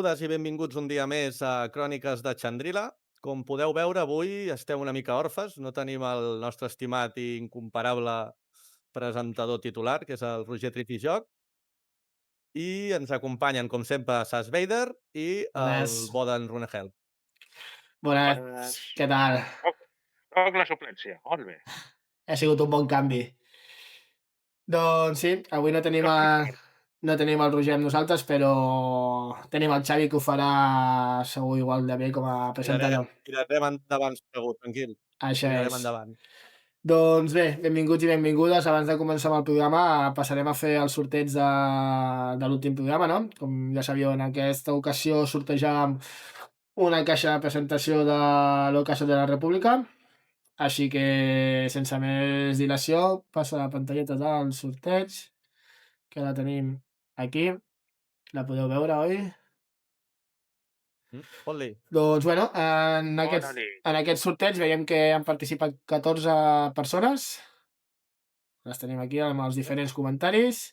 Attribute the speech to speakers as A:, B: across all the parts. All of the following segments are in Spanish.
A: Benvingudes i benvinguts un dia més a Cròniques de Xandrila. Com podeu veure, avui estem una mica orfes, no tenim el nostre estimat i incomparable presentador titular, que és el Roger Tripijoc, i ens acompanyen, com sempre, Sas Vader i el
B: Bones,
A: Boden Runehel.
B: bones,
C: Bones.
B: què tal?
C: Soc la suplència, molt bé.
B: Ha sigut un bon canvi. Doncs sí, avui no tenim el Roger amb nosaltres, però tenim el Xavi que ho farà segur igual de bé com a
A: Tirarem,
B: presentador.
A: tirarem endavant, segur, tranquil.
B: Això
A: Tirarem
B: és.
A: endavant.
B: Doncs bé, benvinguts i benvingudes. Abans de començar amb el programa, passarem a fer el sorteig de l'últim programa, no? Com ja sabíeu, en aquesta ocasió sortejàvem una caixa de presentació de l'Ocasió de la República. Així que, sense més dilació, passo a la pantalleta del sorteig, que la tenim aquí. La podeu veure, oi?
A: Fot-li.
B: Doncs, bueno,
C: Dóna-li.
B: en aquest sorteig veiem que han participat 14 persones. Les tenim aquí amb els diferents comentaris.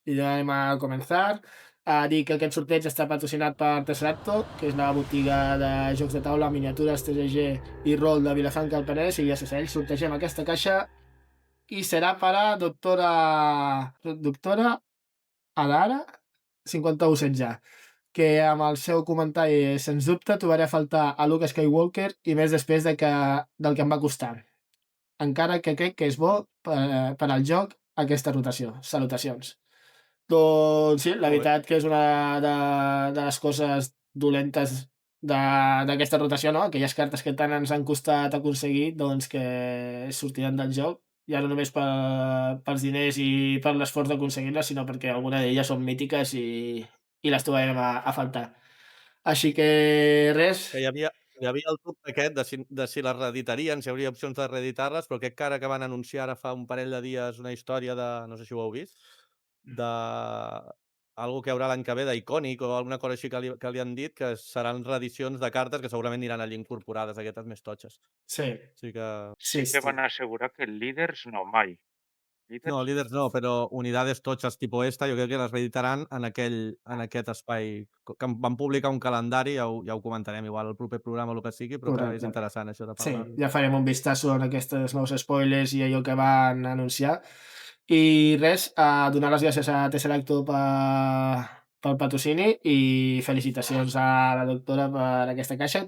B: I ja anem a començar. A dir que aquest sorteig està patrocinat per Tesseracto, que és la botiga de jocs de taula, miniatures, TCG i rol de Vilafranca del Penedès, i gràcies a ells sortegem aquesta caixa i serà per a doctora Alara 5116, que amb el seu comentari sens dubte trobaré a faltar a Luke Skywalker i més després del que em va costar, encara que crec que és bo per al joc aquesta rotació. Salutacions. Doncs sí, la
A: Molt bé.
B: veritat que és una de les coses dolentes d'aquesta rotació, no? Aquelles cartes que tant ens han costat aconseguir, doncs que sortiran del joc, ja no només pels diners i per l'esforç d'aconseguir-les, sinó perquè alguna d'elles són mítiques i les trobarem a faltar. Així que res,
A: Que hi havia el dubte aquest de si les reeditarien, si hi hauria opcions de reeditar-les, però crec que ara que van anunciar ara fa un parell de dies una història de, no sé si ho heu vist, de algo que hi haurà l'any que ve d'Icònic o alguna cosa així que li han dit, que seran reedicions de cartes que segurament aniran allí incorporades, aquestes més totxes.
B: sí,
A: Així que
B: sí,
C: Sí que
B: sí,
C: van assegurar que líders no, mai.
A: no,
C: Líders
A: líders no, però unidades totxes tipo esta, jo crec que les reeditaran en aquest espai, que van publicar un calendari, ja ho comentarem igual al proper programa o el que sigui, però que és
B: correcte.
A: interessant això de
B: Sí,
A: parlar-ne.
B: ja farem un vistazo en aquests nous spoilers i allò que van anunciar. I res, donar les gràcies a Tesseracto pel patrocini i felicitacions a la doctora per aquesta caixa.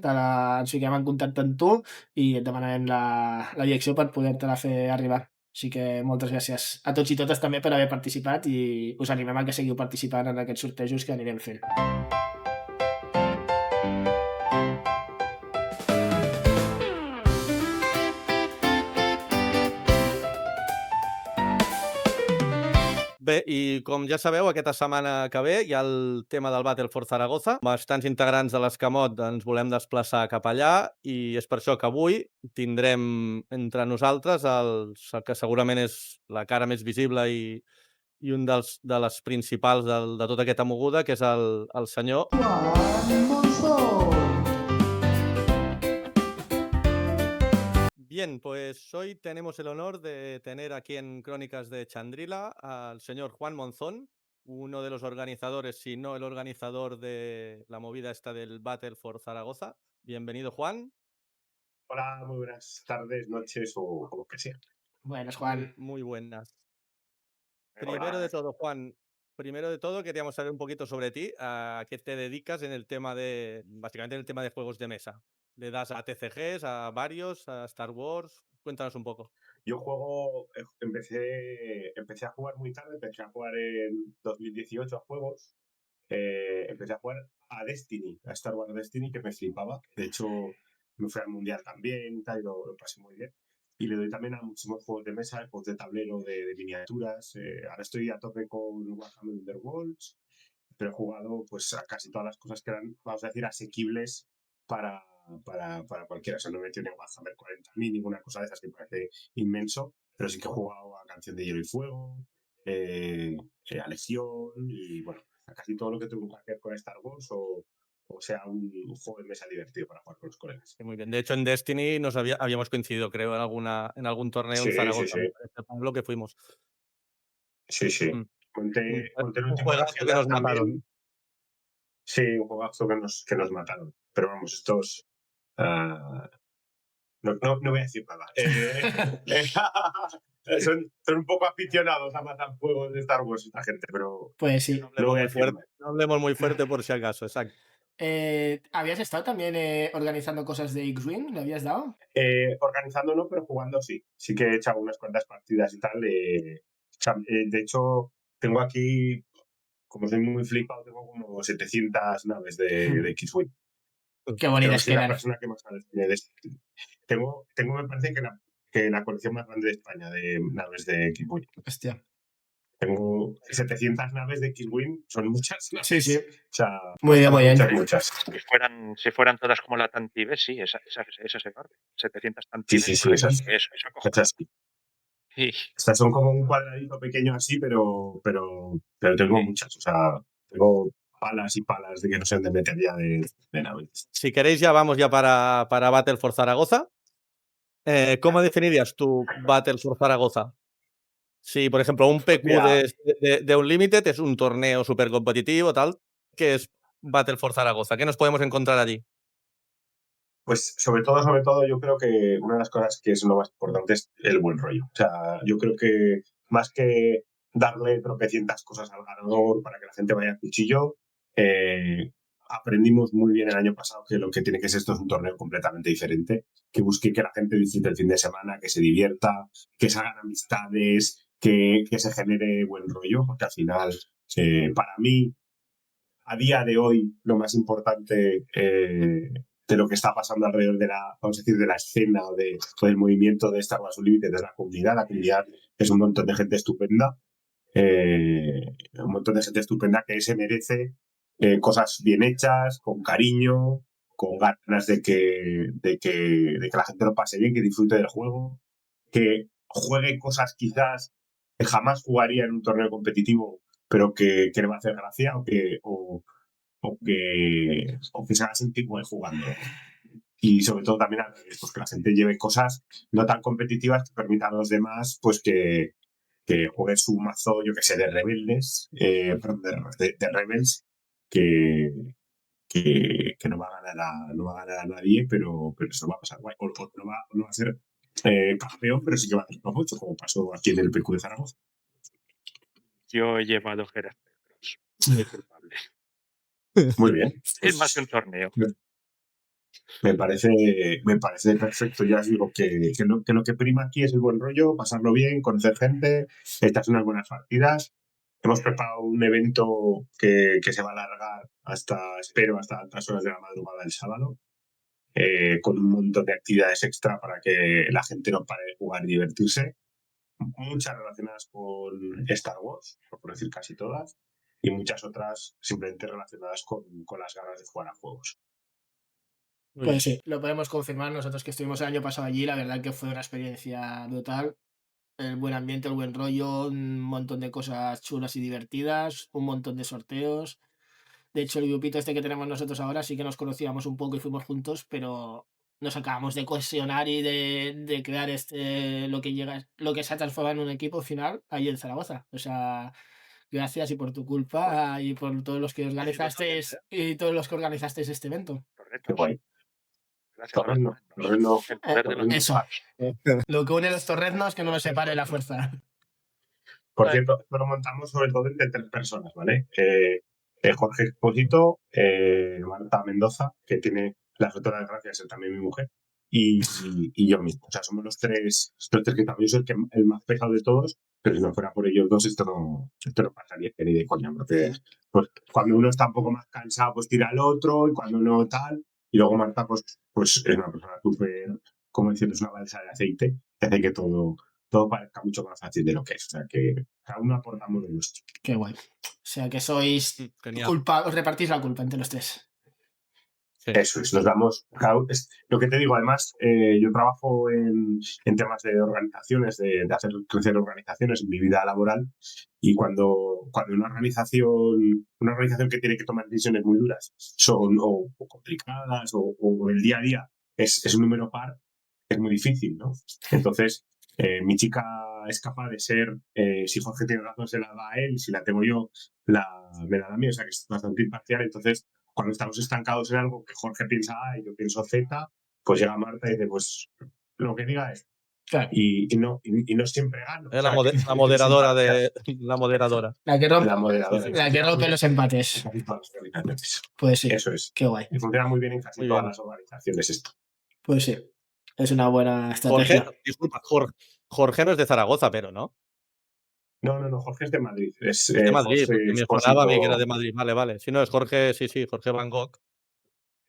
B: Ens fiquem en contacte amb tu i et demanarem la direcció per poder-te-la fer arribar. Així que moltes gràcies a tots i totes també per haver participat i us animem a que seguiu participant en aquests sortejos que anirem fent.
A: Bé, i com ja sabeu, aquesta setmana que ve hi ha el tema del Battle for Zaragoza. Bastants integrants de l'Escamot ens volem desplaçar cap allà i és per això que avui tindrem entre nosaltres el que segurament és la cara més visible i un de les principals de tota aquesta moguda, que és el senyor.
B: Juan Monzón.
A: Bien, pues hoy tenemos el honor de tener aquí en Crónicas de Chandrila al señor Juan Monzón, uno de los organizadores, si no el organizador de la movida esta del Battle for Zaragoza. Bienvenido, Juan.
D: Hola, muy buenas tardes, noches o lo que sea.
B: Buenas,
A: Muy,
B: Juan.
A: muy buenas. Primero de
C: Hola.
A: todo, Juan, primero de todo queríamos saber un poquito sobre ti, a qué te dedicas en el tema básicamente en el tema de juegos de mesa. ¿Le das a TCGs, a varios, a Star Wars? Cuéntanos un poco.
D: Yo empecé a jugar muy tarde, empecé a jugar en 2018 a juegos. Empecé a jugar a Destiny, a Star Wars Destiny, que me flipaba. De hecho, me fui al mundial también, tal, y lo pasé muy bien. Y le doy también a muchísimos juegos de mesa, juegos de tablero, de miniaturas. Ahora estoy a tope con Warhammer Underworlds, pero he jugado pues a casi todas las cosas que eran, vamos a decir, asequibles para, para cualquiera. O sea, no me he metido ni a Warhammer 40 ni ninguna cosa de esas que parece inmenso, pero sí que he jugado a Canción de Hielo y Fuego, a Legión y bueno, a casi todo lo que tengo que ver con Star Wars o sea un juego de mesa divertido para jugar con los colegas.
A: Muy bien. De hecho, en Destiny habíamos coincidido, creo, en algún torneo en
D: Sí, sí,
A: Zaragoza,
D: sí,
A: me parece, Pablo, que fuimos.
D: sí, sí.
A: Mm.
D: Monté,
A: Un
D: monté el
A: un
D: último
A: juegazo que
D: regional
A: nos
D: también.
A: mataron.
D: Sí, un juegazo que nos mataron. Pero vamos, estos... no voy a decir nada. Son un poco aficionados a matar juegos de Star Wars esta gente, pero
B: Pues sí.
A: No
D: no voy a
A: muy
D: decir
A: fuerte,
D: más.
A: no hablemos muy fuerte por si acaso, exacto.
B: ¿Habías estado también organizando cosas de X-Wing? ¿Le habías dado?
D: Organizando no, pero jugando sí. Sí que he echado unas cuantas partidas y tal. De hecho, tengo aquí, como soy muy flipado, tengo como 700 naves de X-Wing.
B: Qué
D: Creo que
B: bonitas
D: soy la
B: quedan.
D: persona que más naves tiene de este. Tengo, me parece que la colección más grande de España de naves de X-Wing.
B: Hostia.
D: Tengo 700 naves de X-Wing, son muchas naves.
B: Sí, sí.
D: O sea,
B: Muy bien, muy bien.
D: muchas.
C: Si fueran todas como la Tantibe, sí, esa es enorme. 700
D: Sí,
C: Tantibes.
D: sí, sí,
C: por
D: esas.
C: ahí, eso cojonudo.
D: Esas sí.
C: Sí.
D: Estas son como un cuadradito pequeño así, pero tengo muchas. O sea, tengo palas y palas de que no sé dónde meter ya de naves.
A: Si queréis ya vamos ya para Battle for Zaragoza. ¿Cómo definirías tu Battle for Zaragoza? Si, por ejemplo, un PQ
D: Mira.
A: de Unlimited es un torneo súper competitivo, tal, ¿qué es Battle for Zaragoza? ¿Qué nos podemos encontrar allí?
D: Pues sobre todo, yo creo que una de las cosas que es lo más importante es el buen rollo. O sea, yo creo que más que darle tropecientas cosas al ganador para que la gente vaya a cuchillo, aprendimos muy bien el año pasado que lo que tiene que ser esto es un torneo completamente diferente, que busque que la gente disfrute el fin de semana, que se divierta, que se hagan amistades, que se genere buen rollo, porque al final, para mí, a día de hoy, lo más importante de lo que está pasando alrededor de vamos a decir, de la escena o del movimiento de Star Wars Unlimited es la comunidad. La comunidad es un montón de gente estupenda, un montón de gente estupenda que se merece cosas bien hechas, con cariño, con ganas de que la gente lo pase bien, que disfrute del juego, que juegue cosas quizás que jamás jugaría en un torneo competitivo, pero que le va a hacer gracia o que se haga sentir buen jugando. Y sobre todo también pues que la gente lleve cosas no tan competitivas que permitan a los demás pues que juegue su mazo, yo que sé, de rebeldes, perdón, de rebels, que, que no va a ganar a nadie, pero se lo va a pasar guay. O no va a ser campeón, pero sí que va a hacer mucho, como pasó aquí en el PQ de Zaragoza.
C: Yo he llevado Heráclitos. Soy culpable.
D: Muy bien.
C: Es más que un torneo.
D: Me parece perfecto. Ya os digo que lo que prima aquí es el buen rollo, pasarlo bien, conocer gente, echarse unas buenas partidas. Hemos preparado un evento que se va a alargar espero, hasta altas horas de la madrugada del sábado, con un montón de actividades extra para que la gente no pare de jugar y divertirse. Muchas relacionadas con Star Wars, por decir casi todas, y muchas otras simplemente relacionadas con las ganas de jugar a juegos.
B: Pues sí, lo podemos confirmar nosotros que estuvimos el año pasado allí. La verdad que fue una experiencia brutal. El buen ambiente, el buen rollo, un montón de cosas chulas y divertidas, un montón de sorteos. De hecho, el grupito este que tenemos nosotros ahora sí que nos conocíamos un poco y fuimos juntos, pero nos acabamos de cohesionar y de crear lo que se ha transformado en un equipo final ahí en Zaragoza. O sea, gracias y por tu culpa y por todos los que organizasteis y todos los que organizasteis este evento.
D: Qué guay.
C: Gracias a los
D: Torrendo.
C: El poder de los
B: Eso.
C: torrendos.
B: Lo que une los torreznos que no nos separe la fuerza.
D: Por cierto, esto lo montamos sobre todo entre 3 personas, ¿vale? Jorge Expósito, Marta Mendoza, que tiene la foto de gracias, es también mi mujer, y yo mismo. O sea, somos los tres que también soy el más pesado de todos, pero si no fuera por ellos dos, esto no pasaría ni de coña, porque pues, cuando uno está un poco más cansado, pues tira al otro, y cuando uno tal, y luego Marta, pues es una persona súper, como decirlo, es una balsa de aceite, que hace que todo parezca mucho más fácil de lo que es. O sea, que cada uno aportamos de nuestro.
B: Qué guay. O sea, que sois
A: Genial.
B: os repartís la culpa entre los tres.
A: Sí.
D: Eso es, nos damos. Lo que te digo, además, yo trabajo en temas de organizaciones, de hacer crecer organizaciones en mi vida laboral, y cuando una organización que tiene que tomar decisiones muy duras son o complicadas o el día a día es un número par, es muy difícil, ¿no? Entonces, mi chica es capaz de ser, si Jorge tiene razón, se la da a él, y si la tengo yo, me la da a mí, o sea que es bastante imparcial. Entonces, cuando estamos estancados en algo que Jorge piensa A y yo pienso Z, pues llega Marta y dice, pues lo que diga es.
B: Claro.
D: Y no siempre gano.
A: Es
D: O sea,
A: la moderadora
D: simpatías.
A: la moderadora.
B: La que rompe,
D: La moderadora.
B: la que rompe los empates.
D: Casi todas las organizaciones.
B: Pues sí,
D: Eso es.
B: qué guay.
D: Y funciona muy bien en casi
A: Muy
D: todas
A: bien.
D: las organizaciones esto.
B: Pues sí, es una buena estrategia.
A: Jorge, disculpa, Jorge no es de Zaragoza, pero ¿no?
D: No, Jorge es de Madrid. Es
A: De Madrid,
D: José
A: porque me sonaba a mí que era
D: Expósito.
A: de Madrid. Vale. Si no, es Jorge, sí, Jorge Van Gogh,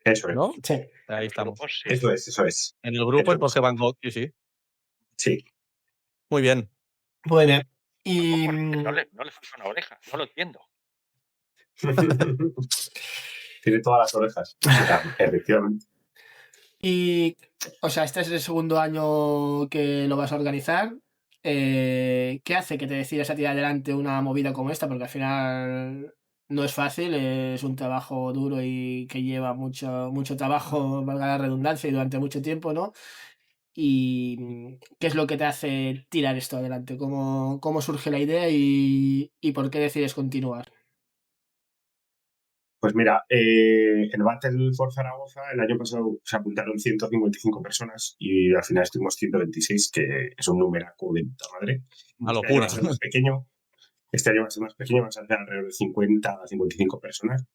D: Eso es.
A: ¿no?
B: Sí.
A: Ahí estamos.
C: Grupos, sí.
D: Eso es.
A: En el grupo
D: Eso
A: es Jorge Van Gogh, sí.
D: Sí.
A: Muy bien.
B: Muy bien. Y
C: Jorge, no le falta una oreja, no lo entiendo.
D: Tiene todas las orejas. O sea, efectivamente.
B: Y, o sea, este es el segundo año que lo vas a organizar. ¿Qué hace que te decidas a tirar adelante una movida como esta? Porque al final no es fácil, es un trabajo duro y que lleva mucho trabajo, valga la redundancia, y durante mucho tiempo, ¿no? ¿Y qué es lo que te hace tirar esto adelante? ¿Cómo surge la idea y por qué decides continuar?
D: Pues mira, en Battle for Zaragoza el año pasado se apuntaron 155 personas y al final estuvimos 126, que es un numeraco de puta madre.
A: Una
D: Este año
A: locura.
D: va a ser más pequeño. Este año va a ser más pequeño, va a ser alrededor de 50 a 55 personas.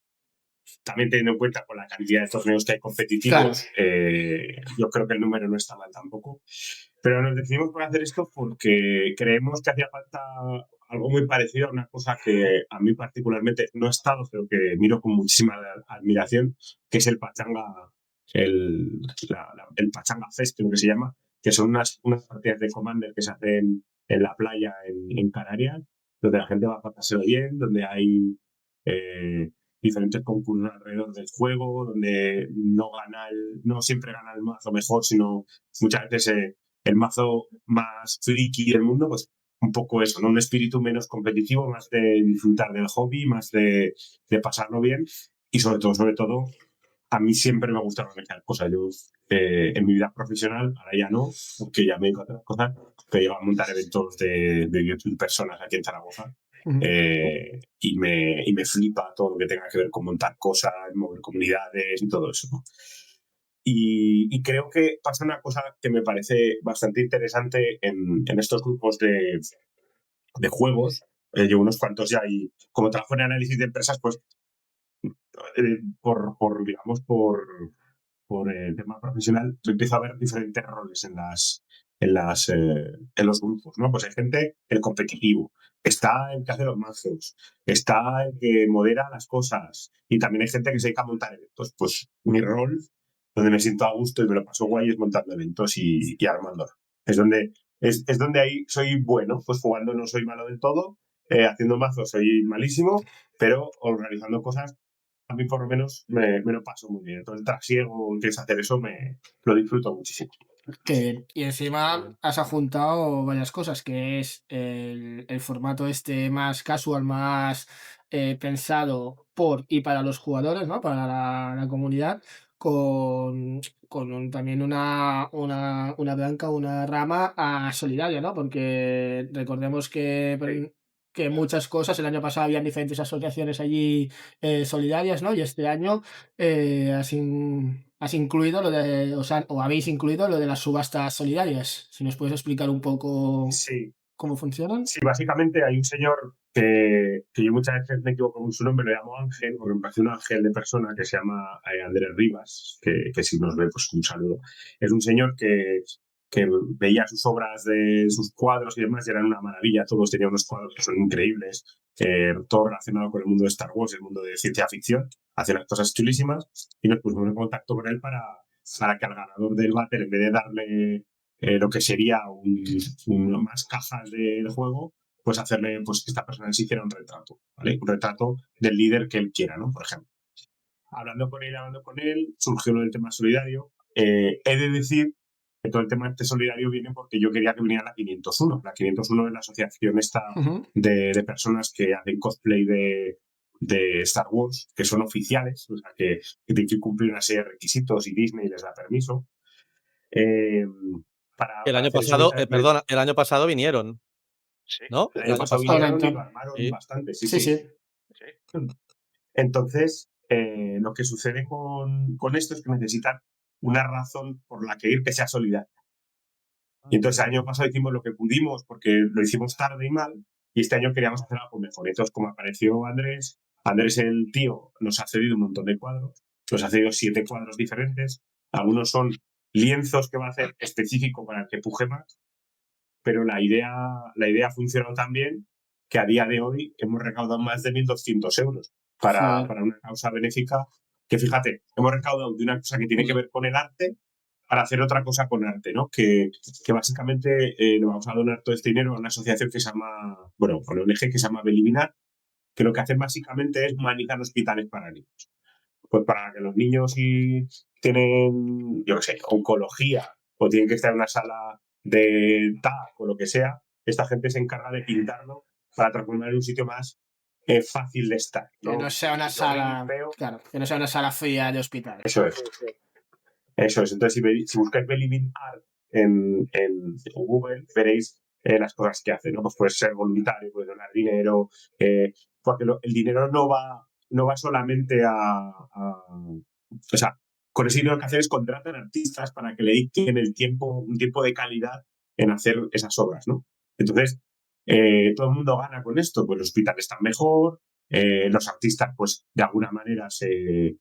D: También teniendo en cuenta con la cantidad de torneos que hay competitivos, yo creo que el número no está mal tampoco. Pero nos decidimos por hacer esto porque creemos que hacía falta algo muy parecido a una cosa que a mí particularmente no ha estado, pero que miro con muchísima admiración, que es el Pachanga, el Pachanga Fest, creo que se llama, que son unas partidas de Commander que se hacen en la playa en Canarias, donde la gente va a pasárselo bien, donde hay diferentes concursos alrededor del juego, donde no siempre gana el mazo mejor, sino muchas veces el mazo más friki del mundo, pues un poco eso, ¿no? Un espíritu menos competitivo, más de disfrutar del hobby, más de pasarlo bien y sobre todo, a mí siempre me gusta organizar cosas. Yo en mi vida profesional, ahora ya no, porque ya me dedico a otras cosas, pero llevo a montar eventos de 10.000 personas aquí en Zaragoza. Y me flipa todo lo que tenga que ver con montar cosas, mover comunidades y todo eso, ¿no? Y creo que pasa una cosa que me parece bastante interesante en estos grupos de juegos. Llevo unos cuantos ya y como trabajo en análisis de empresas, pues por el tema profesional, yo empiezo a ver diferentes roles en los grupos, ¿no? Pues hay gente, el competitivo, está el que hace los mazos, está el que modera las cosas y también hay gente que se dedica a montar eventos. Pues mi rol, donde me siento a gusto y me lo paso guay, es montando eventos y armando. Es donde ahí soy bueno, pues jugando no soy malo del todo, haciendo mazos soy malísimo, pero organizando cosas a mí por lo menos me lo paso muy bien. Entonces el trasiego, que es hacer eso, lo disfruto muchísimo.
B: Qué bien. Y encima has ajuntado varias cosas, que es el formato este más casual, más pensado por y para los jugadores, ¿no? Para la comunidad, con también una blanca, una rama solidaria, ¿no? Porque recordemos que muchas cosas, el año pasado habían diferentes asociaciones allí solidarias, ¿no? Y este año has incluido o habéis incluido lo de las subastas solidarias. Si nos puedes explicar un poco cómo funcionan.
D: Sí, básicamente hay un señor que yo muchas veces me equivoco con su nombre, lo llamo Ángel, porque me parece un ángel de persona, que se llama Andrés Rivas, que si nos ve, pues un saludo. Es un señor que veía sus obras, de sus cuadros y demás, y eran una maravilla. Todos tenían unos cuadros que son increíbles, todo relacionado con el mundo de Star Wars, el mundo de ciencia ficción. Hace unas cosas chulísimas y nos pusimos en contacto con él para que al ganador del Battle, en vez de darle lo que sería más cajas del juego, pues hacerle pues que esta persona se hiciera un retrato, ¿vale? Un retrato del líder que él quiera, ¿no? Por ejemplo. Hablando con él, surgió lo del tema solidario. He de decir que todo el tema este solidario viene porque yo quería que viniera la 501. La 501 es la asociación esta de personas que hacen cosplay de Star Wars, que son oficiales, o sea, que tienen que cumplir una serie de requisitos y Disney les da permiso.
A: El año pasado, perdona, el año pasado vinieron.
C: Sí.
A: ¿No?
D: El año pasado vinieron y lo armaron bastante. Sí. Entonces, lo que sucede con esto es que necesitan una razón por la que ir que sea solidaria. Y entonces el año pasado hicimos lo que pudimos porque lo hicimos tarde y mal, y este año queríamos hacer algo mejor. Entonces, como apareció Andrés el tío nos ha cedido un montón de cuadros, nos ha cedido 7 cuadros diferentes, algunos son lienzos que va a hacer específico para el que puje más, pero la idea ha funcionado tan bien que a día de hoy hemos recaudado más de 1.200 euros para una causa benéfica, que fíjate, hemos recaudado de una cosa que tiene que ver con el arte para hacer otra cosa con arte, ¿no? Que básicamente le vamos a donar todo este dinero a una asociación que se llama, bueno, con una ONG que se llama Beliminar, que lo que hacen básicamente es humanizar hospitales para niños. Pues para que los niños si tienen, yo qué sé, oncología o tienen que estar en una sala de TAC o lo que sea, esta gente se encarga de pintarlo para transformar en un sitio más fácil de estar, ¿no?
B: Que no sea una sala, claro, que no sea una sala fría de hospital.
D: Eso es. Entonces, si buscáis Believing Art en Google, veréis las cosas que hace, ¿no? Pues puedes ser voluntario, puedes donar dinero, porque el dinero no va solamente o sea, con ese dinero que hacen es contratan artistas para que le dediquen un tiempo de calidad en hacer esas obras, ¿no? Entonces, todo el mundo gana con esto, pues los hospitales están mejor, los artistas, pues, de alguna manera se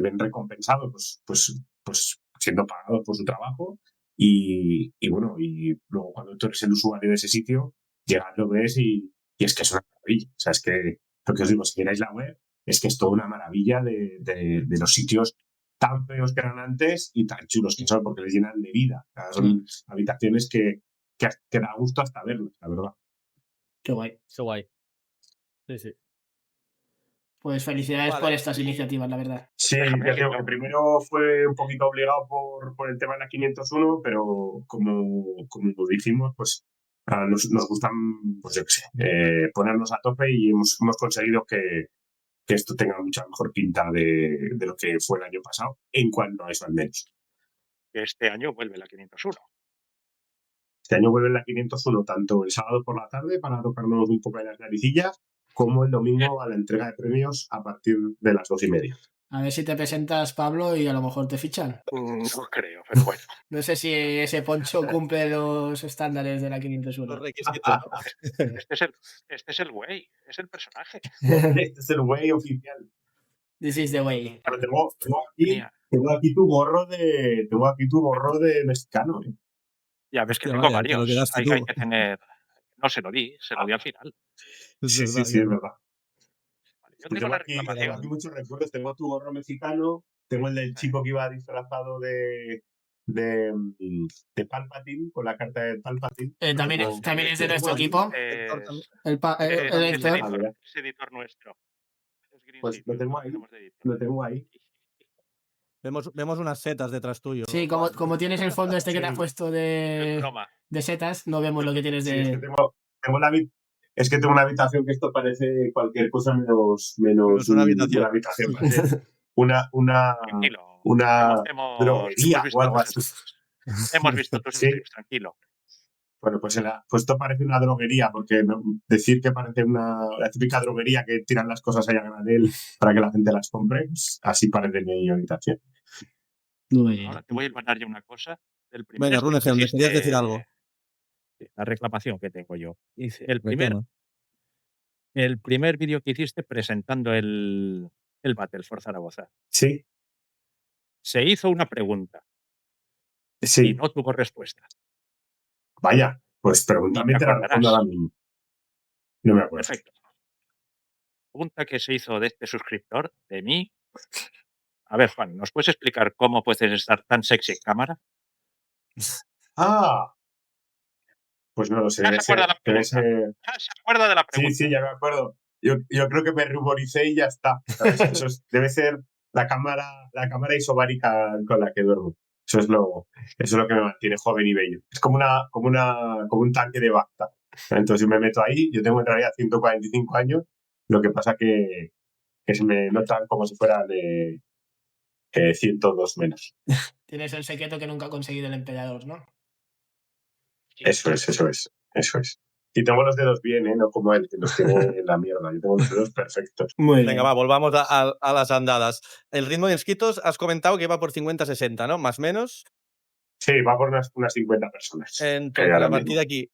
D: ven recompensados pues siendo pagados por su trabajo y bueno, y luego cuando tú eres el usuario de ese sitio, llegas, lo ves y es que es una maravilla. O sea, es que lo que os digo, si miráis la web, es que es toda una maravilla de los sitios tan feos que eran antes y tan chulos que son, porque les llenan de vida. O sea, son habitaciones que da gusto hasta verlos, la verdad.
B: Qué guay.
A: Qué guay. Sí, sí.
B: Pues felicidades
A: Vale.
B: por estas iniciativas, la verdad.
D: Sí,
C: Déjame
D: ya
C: que
D: digo
C: no.
D: que primero fue un poquito obligado por el tema de la 501, pero como dijimos, pues nos gustan, pues yo qué sé, ponernos a tope y hemos conseguido que esto tenga mucha mejor pinta de lo que fue el año pasado, en cuanto a eso al menos.
C: Que este año vuelve la 501.
D: Este año vuelve la 501 tanto el sábado por la tarde para tocarnos un poco de las naricillas, como el domingo a la entrega de premios a partir de las 2:30.
B: A ver si te presentas, Pablo, y a lo mejor te fichan.
C: No creo, pero bueno.
B: No sé si ese poncho cumple los estándares de la 501.
A: Los requisitos, ¿no?
C: Este es el güey, es el personaje.
D: Este es el güey oficial.
B: This is the way.
D: Pero tengo aquí tu gorro de mexicano.
C: Ya ves que
A: Hostia,
C: tengo
A: vaya, te lo
C: varios.
A: quedaste
C: Hay
A: tú.
C: que tener. No se lo di al final.
A: Es
D: Sí,
A: verdad,
D: es verdad.
C: Vale, yo tengo una reclamación.
D: Tengo aquí muchos recuerdos. Tengo tu gorro mexicano, tengo el del chico que iba disfrazado de Palpatine, con la carta de Palpatine.
B: También es de nuestro
D: Bueno,
B: equipo. El
C: Es
B: editor.
D: mira.
C: editor nuestro. Es Green
D: Pues
C: City,
D: lo tengo ahí.
C: tenemos de editor.
D: Lo tengo ahí.
A: Vemos unas setas detrás tuyo.
B: Sí, como tienes el fondo este que te has puesto
C: El
B: de
C: croma.
B: setas, no vemos lo que tienes
D: Sí, es que
B: de...
D: tengo una habitación que esto parece cualquier cosa menos
A: una habitación.
D: una habitación. Parece una
C: Tranquilo.
D: droguería o algo así.
C: Hemos visto tus
D: Sí.
C: streams, tranquilo.
D: Bueno, pues esto parece una droguería, porque decir que parece la típica droguería que tiran las cosas ahí a granel para que la gente las compre, pues así parece mi habitación.
C: Ahora te voy a ilvanar ya una cosa.
A: Venga, Runegel, ¿me querías decir algo?
C: La reclamación que tengo yo.
A: Dice,
C: El primer vídeo que hiciste presentando el Battle for Zaragoza.
D: Sí.
C: Se hizo una pregunta y
D: Sí.
C: no tuvo respuesta.
D: Vaya, pues pregúntame y te la respondo ahora mismo. No me acuerdo.
C: Perfecto. Pregunta que se hizo de este suscriptor, de mí. A ver, Juan, ¿nos puedes explicar cómo puedes estar tan sexy en cámara?
D: Ah, pues no lo sé.
C: Ya se acuerda de la pregunta.
D: Sí, ya me acuerdo. Yo creo que me ruboricé y ya está. Eso debe ser la cámara isobárica con la que duermo. Eso es lo que me mantiene joven y bello. Es como un tanque de Bacta. Entonces yo me meto ahí, yo tengo en realidad 145 años, lo que pasa que se me notan como si fuera de 102 menos.
B: Tienes el secreto que nunca ha conseguido el emperador, ¿no?
D: Eso es. Y tengo los dedos bien, ¿eh? No como él, que los tiene en la mierda. Yo tengo los dedos perfectos.
B: Muy bien.
A: Venga, va, volvamos a las andadas. El ritmo de inscritos has comentado que iba por 50-60, ¿no? Más o menos.
D: Sí, va por unas 50 personas.
A: Entonces,
D: ahora
A: a partir
D: mismo.
A: de aquí,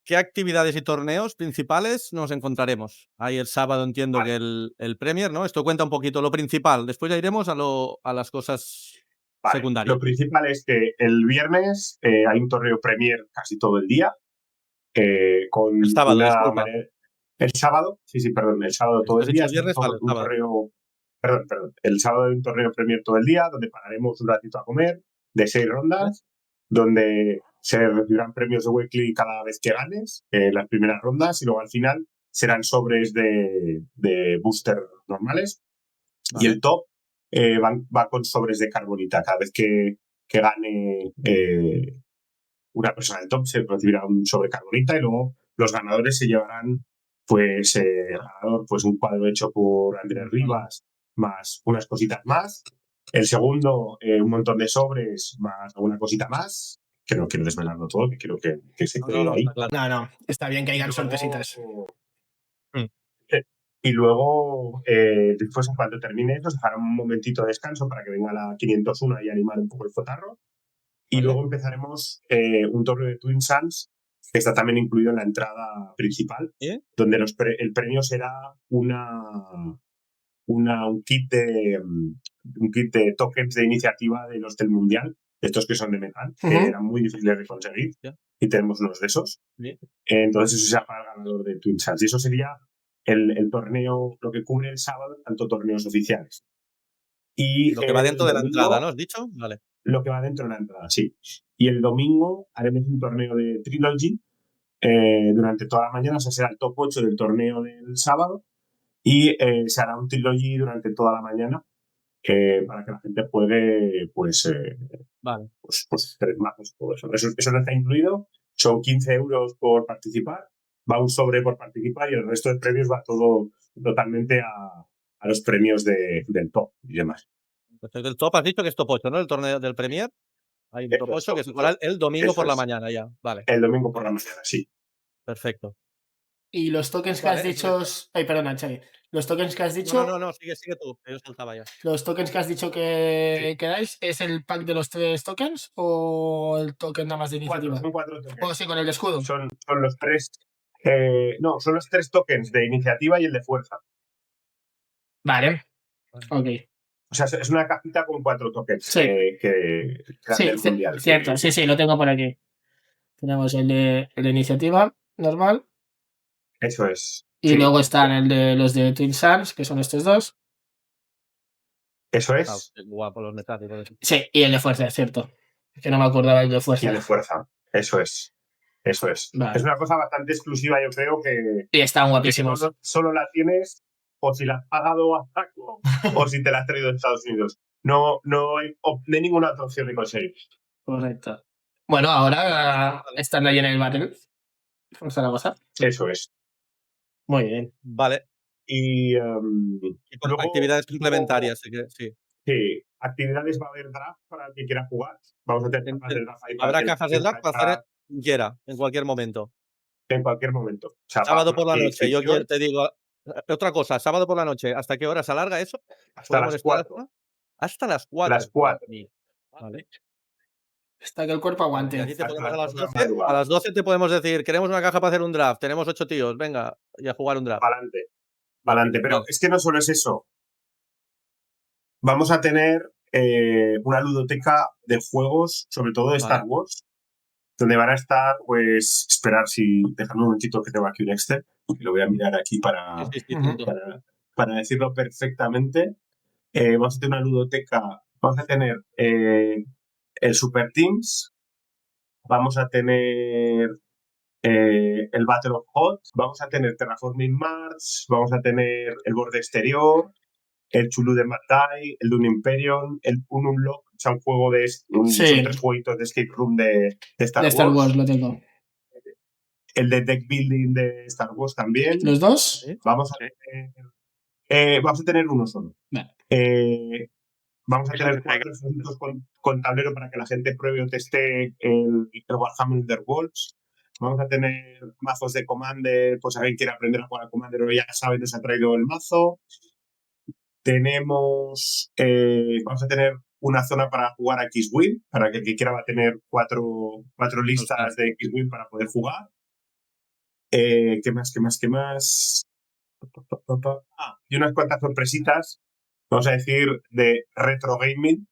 A: ¿qué actividades y torneos principales nos encontraremos? Ahí el sábado entiendo
D: Vale.
A: que el Premier, ¿no? Esto cuenta un poquito lo principal. Después ya iremos a las cosas
D: Vale,
A: secundarias.
D: lo principal es que el viernes hay un torneo Premier casi todo el día. Con
A: El sábado,
D: una
A: disculpa.
D: manera. El sábado, perdón, el sábado todo
A: Has
D: el
A: dicho
D: día.
A: el viernes, vale, el
D: un
A: sábado.
D: torneo. Perdón. El sábado hay un torneo Premier todo el día, donde pararemos un ratito a comer, de 6 rondas, donde se recibirán premios de Weekly cada vez que ganes, las primeras rondas, y luego al final serán sobres de booster normales.
A: Vale.
D: Y el top va con sobres de carbonita. Cada vez que gane una persona del top se recibirá un sobre carbonita, y luego los ganadores se llevarán, pues, el ganador, pues un cuadro hecho por Andrés Rivas, más unas cositas más. El segundo, un montón de sobres, más alguna cosita más, que no quiero desvelarlo todo, que quiero que se quede ahí.
A: Está claro.
B: No, está bien que hayan
D: Y luego-
B: sorpresitas.
D: Y luego, después, en cuanto termine esto, se dejará un momentito de descanso para que venga la 501 y animar un poco el fotarro. Y
A: Vale.
D: luego empezaremos un torneo de Twin Suns, que está también incluido en la entrada principal,
A: ¿Eh?
D: donde el premio será un kit de tokens de iniciativa de los del Mundial, estos que son de metal, que
B: Ujú.
D: eran muy difíciles de conseguir,
A: Ya.
D: y tenemos unos de esos.
A: Bien.
D: Entonces eso será para el ganador de Twin Suns. Y eso sería el torneo, lo que cubre el sábado, tanto torneos oficiales. Y
A: Lo que va dentro de la
D: domingo,
A: entrada, ¿no? ¿Has dicho? Vale.
D: lo que va dentro de la entrada, sí. Y el domingo haremos un torneo de Trilogy durante toda la mañana. O sea, será el top 8 del torneo del sábado. Y se hará un Trilogy durante toda la mañana para que la gente juegue,
A: Vale.
D: pues 3 mazos. Todo eso. Eso no está incluido. Son 15 euros por participar. Va un sobre por participar, y el resto de premios va todo totalmente a los premios del top y demás.
A: Perfecto. El top has dicho que es top 8, ¿no? El torneo del Premier. Hay un top
D: Eso es
A: 8 que
D: top.
A: será el domingo
D: Eso
A: por la
D: es.
A: mañana ya. Vale.
D: El domingo por la mañana, sí.
A: Perfecto.
B: Y los tokens que
A: Vale,
B: has dicho. Ay, perdona, Xavi. Los tokens que has dicho.
A: No, sigue tú, que yo saltaba ya.
B: Los tokens que has dicho que dais, ¿es el pack de los 3 tokens o el token nada más de iniciativa?
D: Son 4 tokens.
B: O sí, con el de escudo.
D: Son los 3. No, son los 3 tokens de iniciativa y el de fuerza.
B: Vale. Ok.
D: O sea, es una cajita con 4 tokens
B: Sí.
D: que dan
B: Sí,
D: del mundial.
B: cierto. Sí, lo tengo por aquí. Tenemos el de iniciativa normal.
D: Eso es.
B: Y
D: Sí,
B: luego están los de Twin Suns, que son estos dos.
D: eso
A: Ah,
D: es.
A: qué guapo los metálicos.
B: Sí, y el de fuerza, es cierto. Es que no me acordaba el de
D: Y
B: fuerza.
D: el de fuerza. Eso es.
B: Vale.
D: Es una cosa bastante exclusiva, yo creo, que
B: Y están guapísimos.
D: solo la tienes o si la has pagado a saco o si te la has traído de Estados Unidos. No hay ninguna otra opción de conseguir.
B: Correcto. Bueno, ahora están ahí en el Battle. Por Zaragoza.
D: Eso es.
B: Muy bien.
A: Vale.
D: Y,
A: Y con
D: luego,
A: actividades complementarias, sí.
D: Sí, actividades va a haber draft para el que quiera jugar. Vamos a tener cajas de draft ahí para
A: Habrá
D: que la
A: cajas de
D: gente
A: draft para hacer quiera, en cualquier momento.
D: en cualquier momento. O sea,
A: Sábado
D: va
A: por la
D: una
A: noche, yo
D: inscripción
A: te digo otra cosa, sábado por la noche, ¿hasta qué hora se alarga eso?
D: hasta
A: ¿Podemos
D: las
A: estar
D: 4.
A: hasta las 4?
D: Las 4.
A: Vale.
B: Hasta que el cuerpo aguante.
A: Y así te
D: Hasta
A: podemos
D: las
A: a las
D: 4 de la
A: 12. A
D: madrugada.
A: las 12 te podemos decir, queremos una caja para hacer un draft, tenemos 8 tíos, venga, y a jugar un draft.
D: Pa'lante. Pero
A: Vale.
D: es que no solo es eso. Vamos a tener una ludoteca de juegos, sobre todo de Star Wars, donde van a estar, pues, esperar si... Dejadme un momentito que tengo aquí un Excel, que lo voy a mirar aquí para decirlo perfectamente. Vamos a tener una ludoteca, vamos a tener el Super Teams, vamos a tener el Battle of Hot, vamos a tener Terraforming Mars, vamos a tener el borde exterior, el Chulu de Matai, el Dune Imperium, el Unlock, o sea, un juego son 3 jueguitos de escape room de Star Wars.
B: De Star Wars lo tengo.
D: El de deck building de Star Wars también.
B: ¿Los dos?
D: Vamos a tener uno solo.
B: Vale.
D: Vamos a tener 4 juntos con tablero para que la gente pruebe o teste el Warhammer Underworlds. Vamos a tener mazos de Commander, pues alguien quiere aprender a jugar a Commander o ya sabe, nos ha traído el mazo. Vamos a tener una zona para jugar a X-Wing, para que el que quiera va a tener cuatro listas de X-Wing para poder jugar. ¿Qué más? Y unas cuantas sorpresitas, vamos a decir, de retro gaming,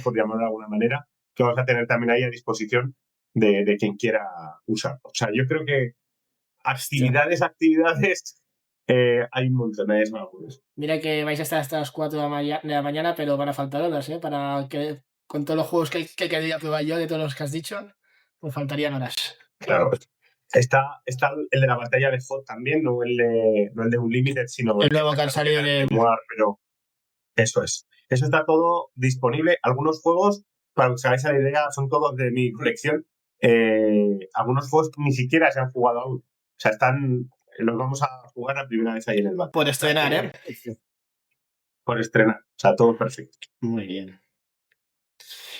D: por llamarlo de alguna manera, que vamos a tener también ahí a disposición de quien quiera usar. O sea, yo creo que actividades, hay un montón de algunos.
B: Mira que vais a estar hasta las 4 de la mañana, pero van a faltar horas, ¿eh? Para que, con todos los juegos que quería probar yo, de todos los que has dicho, pues faltarían horas.
D: Claro. Está el de la batalla de Hot también, no el de Unlimited, sino
B: el nuevo que han salido de
D: Memoir, pero eso es. Eso está todo disponible. Algunos juegos, para que os hagáis la idea, son todos de mi colección. Algunos juegos que ni siquiera se han jugado aún. O sea, los vamos a jugar la primera vez ahí en el bar.
B: Por estrenar, ¿eh?
D: Por estrenar. O sea, todo perfecto.
B: Muy bien.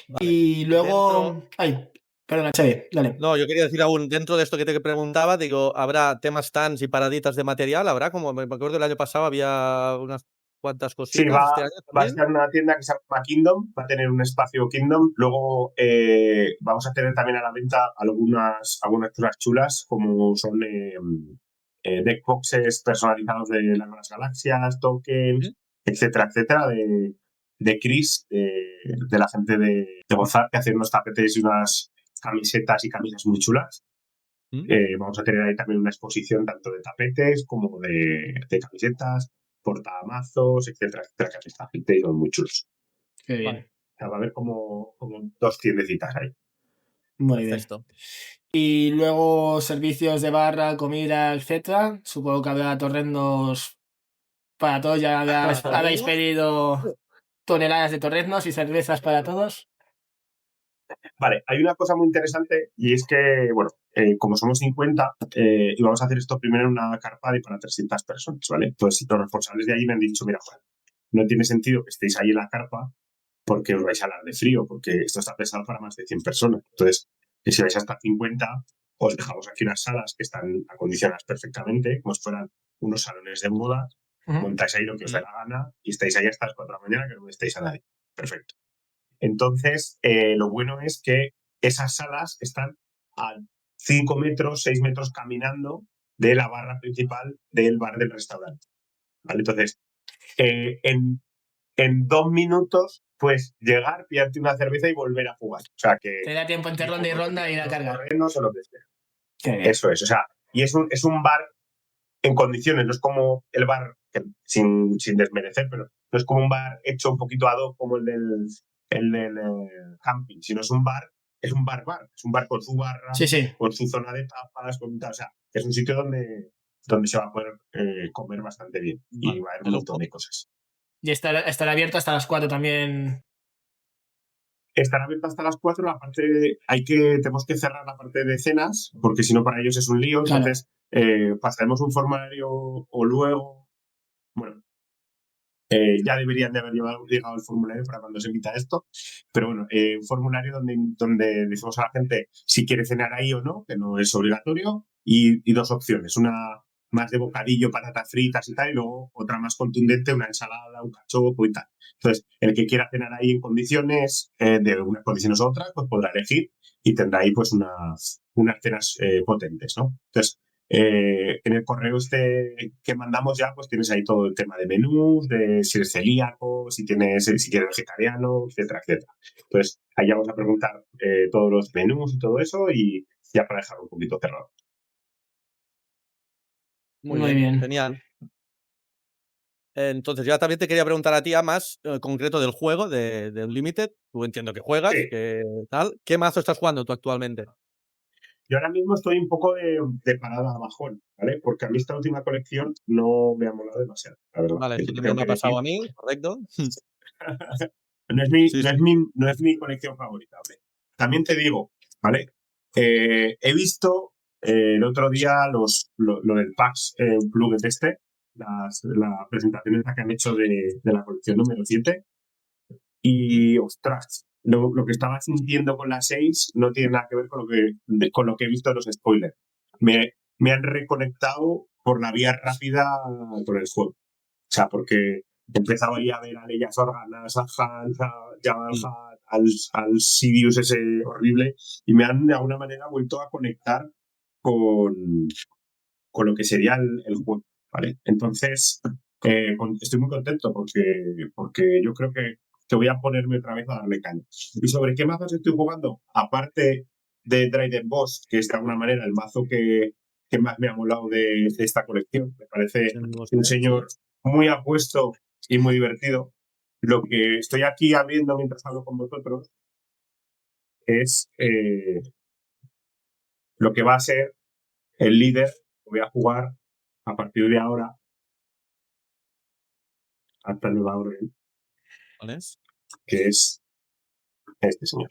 A: Vale.
B: Y luego...
A: Dentro...
B: Ay, perdona, Xavi, dale.
A: No, yo quería decir aún, dentro de esto que te preguntaba, digo, ¿habrá temas stands y paraditas de material? ¿Habrá? Como me acuerdo el año pasado había unas cuantas cositas.
D: Sí, va
A: este año
D: a
A: también.
D: ser una tienda que se llama Kingdom, va a tener un espacio Kingdom. Luego vamos a tener también a la venta algunas cosas chulas, como son deckboxes personalizados de las nuevas galaxias, tokens, etcétera, de Chris, de la gente de Gozar, que hacen unos tapetes y unas camisetas y camisas muy chulas. Vamos a tener ahí también una exposición tanto de tapetes como de camisetas, portamazos, etcétera, que esta gente son muy chulos.
B: Qué bien.
A: Vale.
D: O sea, va a haber como 2 tiendecitas ahí.
B: Muy
A: Perfecto.
B: bien. Y luego servicios de barra, comida, etcétera. Supongo que habrá torreznos para todos. Ya habéis pedido toneladas de torreznos y cervezas para todos.
D: Vale, hay una cosa muy interesante y es que, bueno, como somos 50 y vamos a hacer esto primero en una carpa de para 300 personas, ¿vale? Entonces, los responsables de ahí me han dicho, mira, Juan, no tiene sentido que estéis ahí en la carpa porque os vais a hablar de frío, porque esto está pensado para más de 100 personas. Entonces, si vais hasta 50, os dejamos aquí unas salas que están acondicionadas perfectamente, como si fueran unos salones de boda, montáis ahí lo que os dé la gana y estáis ahí hasta las 4 de la mañana que no molestéis a nadie. Perfecto. Entonces, lo bueno es que esas salas están a 5 metros, 6 metros caminando de la barra principal del bar del restaurante. ¿Vale? Entonces, en 2 minutos, pues llegar, pillarte una cerveza y volver a jugar. O sea que...
B: Te da tiempo entre ronda y ronda y ir a cargar.
D: O lo que sea.
B: Qué bien.
D: Eso es. O sea, y es un bar en condiciones, no es como el bar, sin desmerecer, pero no es como un bar hecho un poquito ad hoc como el del camping, sino es un bar es un bar, con su barra,
B: Sí.
D: con su zona de tapas, o sea, es un sitio donde se va a poder comer bastante bien y va a haber un montón de cosas.
B: Y estará abierto hasta las 4 también.
D: Estará abierto hasta las 4, la parte tenemos que cerrar la parte de cenas, porque si no para ellos es un lío,
B: Claro.
D: entonces pasaremos un formulario o luego, bueno, ya deberían de haber llegado el formulario para cuando se emita esto, pero bueno, un formulario donde decimos a la gente si quiere cenar ahí o no, que no es obligatorio, y 2 opciones, una más de bocadillo, patatas fritas y tal, y luego otra más contundente, una ensalada, un cachopo y tal. Entonces, el que quiera cenar ahí en condiciones, de unas condiciones u otras, pues podrá elegir y tendrá ahí pues unas cenas potentes, ¿no? Entonces, en el correo que mandamos ya, pues tienes ahí todo el tema de menús, de si eres celíaco, si quieres vegetariano, etcétera, etcétera. Entonces, ahí ya vamos a preguntar todos los menús y todo eso y ya para dejarlo un poquito cerrado.
B: Muy bien.
A: Genial. Entonces, yo también te quería preguntar a ti, más concreto del juego, de Unlimited. Tú entiendo que juegas,
D: Sí.
A: que tal. ¿Qué mazo estás jugando tú actualmente?
D: Yo ahora mismo estoy un poco de parada bajón, ¿vale? Porque a mí esta última colección no me ha molado demasiado, la verdad.
A: Vale, eso también me ha pasado a mí, correcto.
D: No es mi colección favorita, ¿vale? También te digo, ¿vale? He visto el otro día lo del PAX Plug la presentación esta que han hecho de la colección número 7 y, ostras, lo que estaba sintiendo con la 6 no tiene nada que ver con lo que he visto en los spoilers. me han reconectado por la vía rápida con el juego. O sea, porque he empezado ahí a ver a Leia Organas, a Hans, a Jabal Hutt, al Sidious ese horrible, y me han de alguna manera vuelto a conectar con lo que sería el juego, ¿vale? Entonces, estoy muy contento porque yo creo que voy a ponerme otra vez a darle caña. ¿Y sobre qué mazos estoy jugando? Aparte de Dryden Boss, que es de alguna manera el mazo que más me ha molado de esta colección. Me parece un señor muy apuesto y muy divertido. Lo que estoy aquí abriendo mientras hablo con vosotros es lo que va a ser el líder que voy a jugar a partir de ahora hasta nueva orden,
A: ¿Cuál es?
D: que es este señor.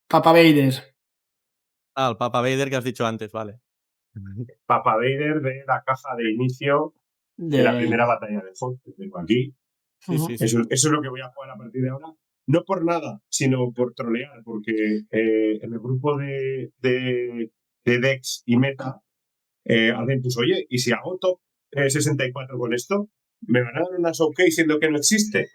B: Papa Vader.
A: Ah, el Papa Vader que has dicho antes, vale.
D: Papa Vader de la caja de inicio de la primera batalla de Fox, que tengo aquí.
A: Sí, sí, sí.
D: Eso es lo que voy a jugar a partir de ahora. No por nada, sino por trolear, porque en el grupo de Dex y Meta, alguien puso, oye, ¿y si hago top 64 con esto? ¿Me van a dar una showcase siendo que no existe?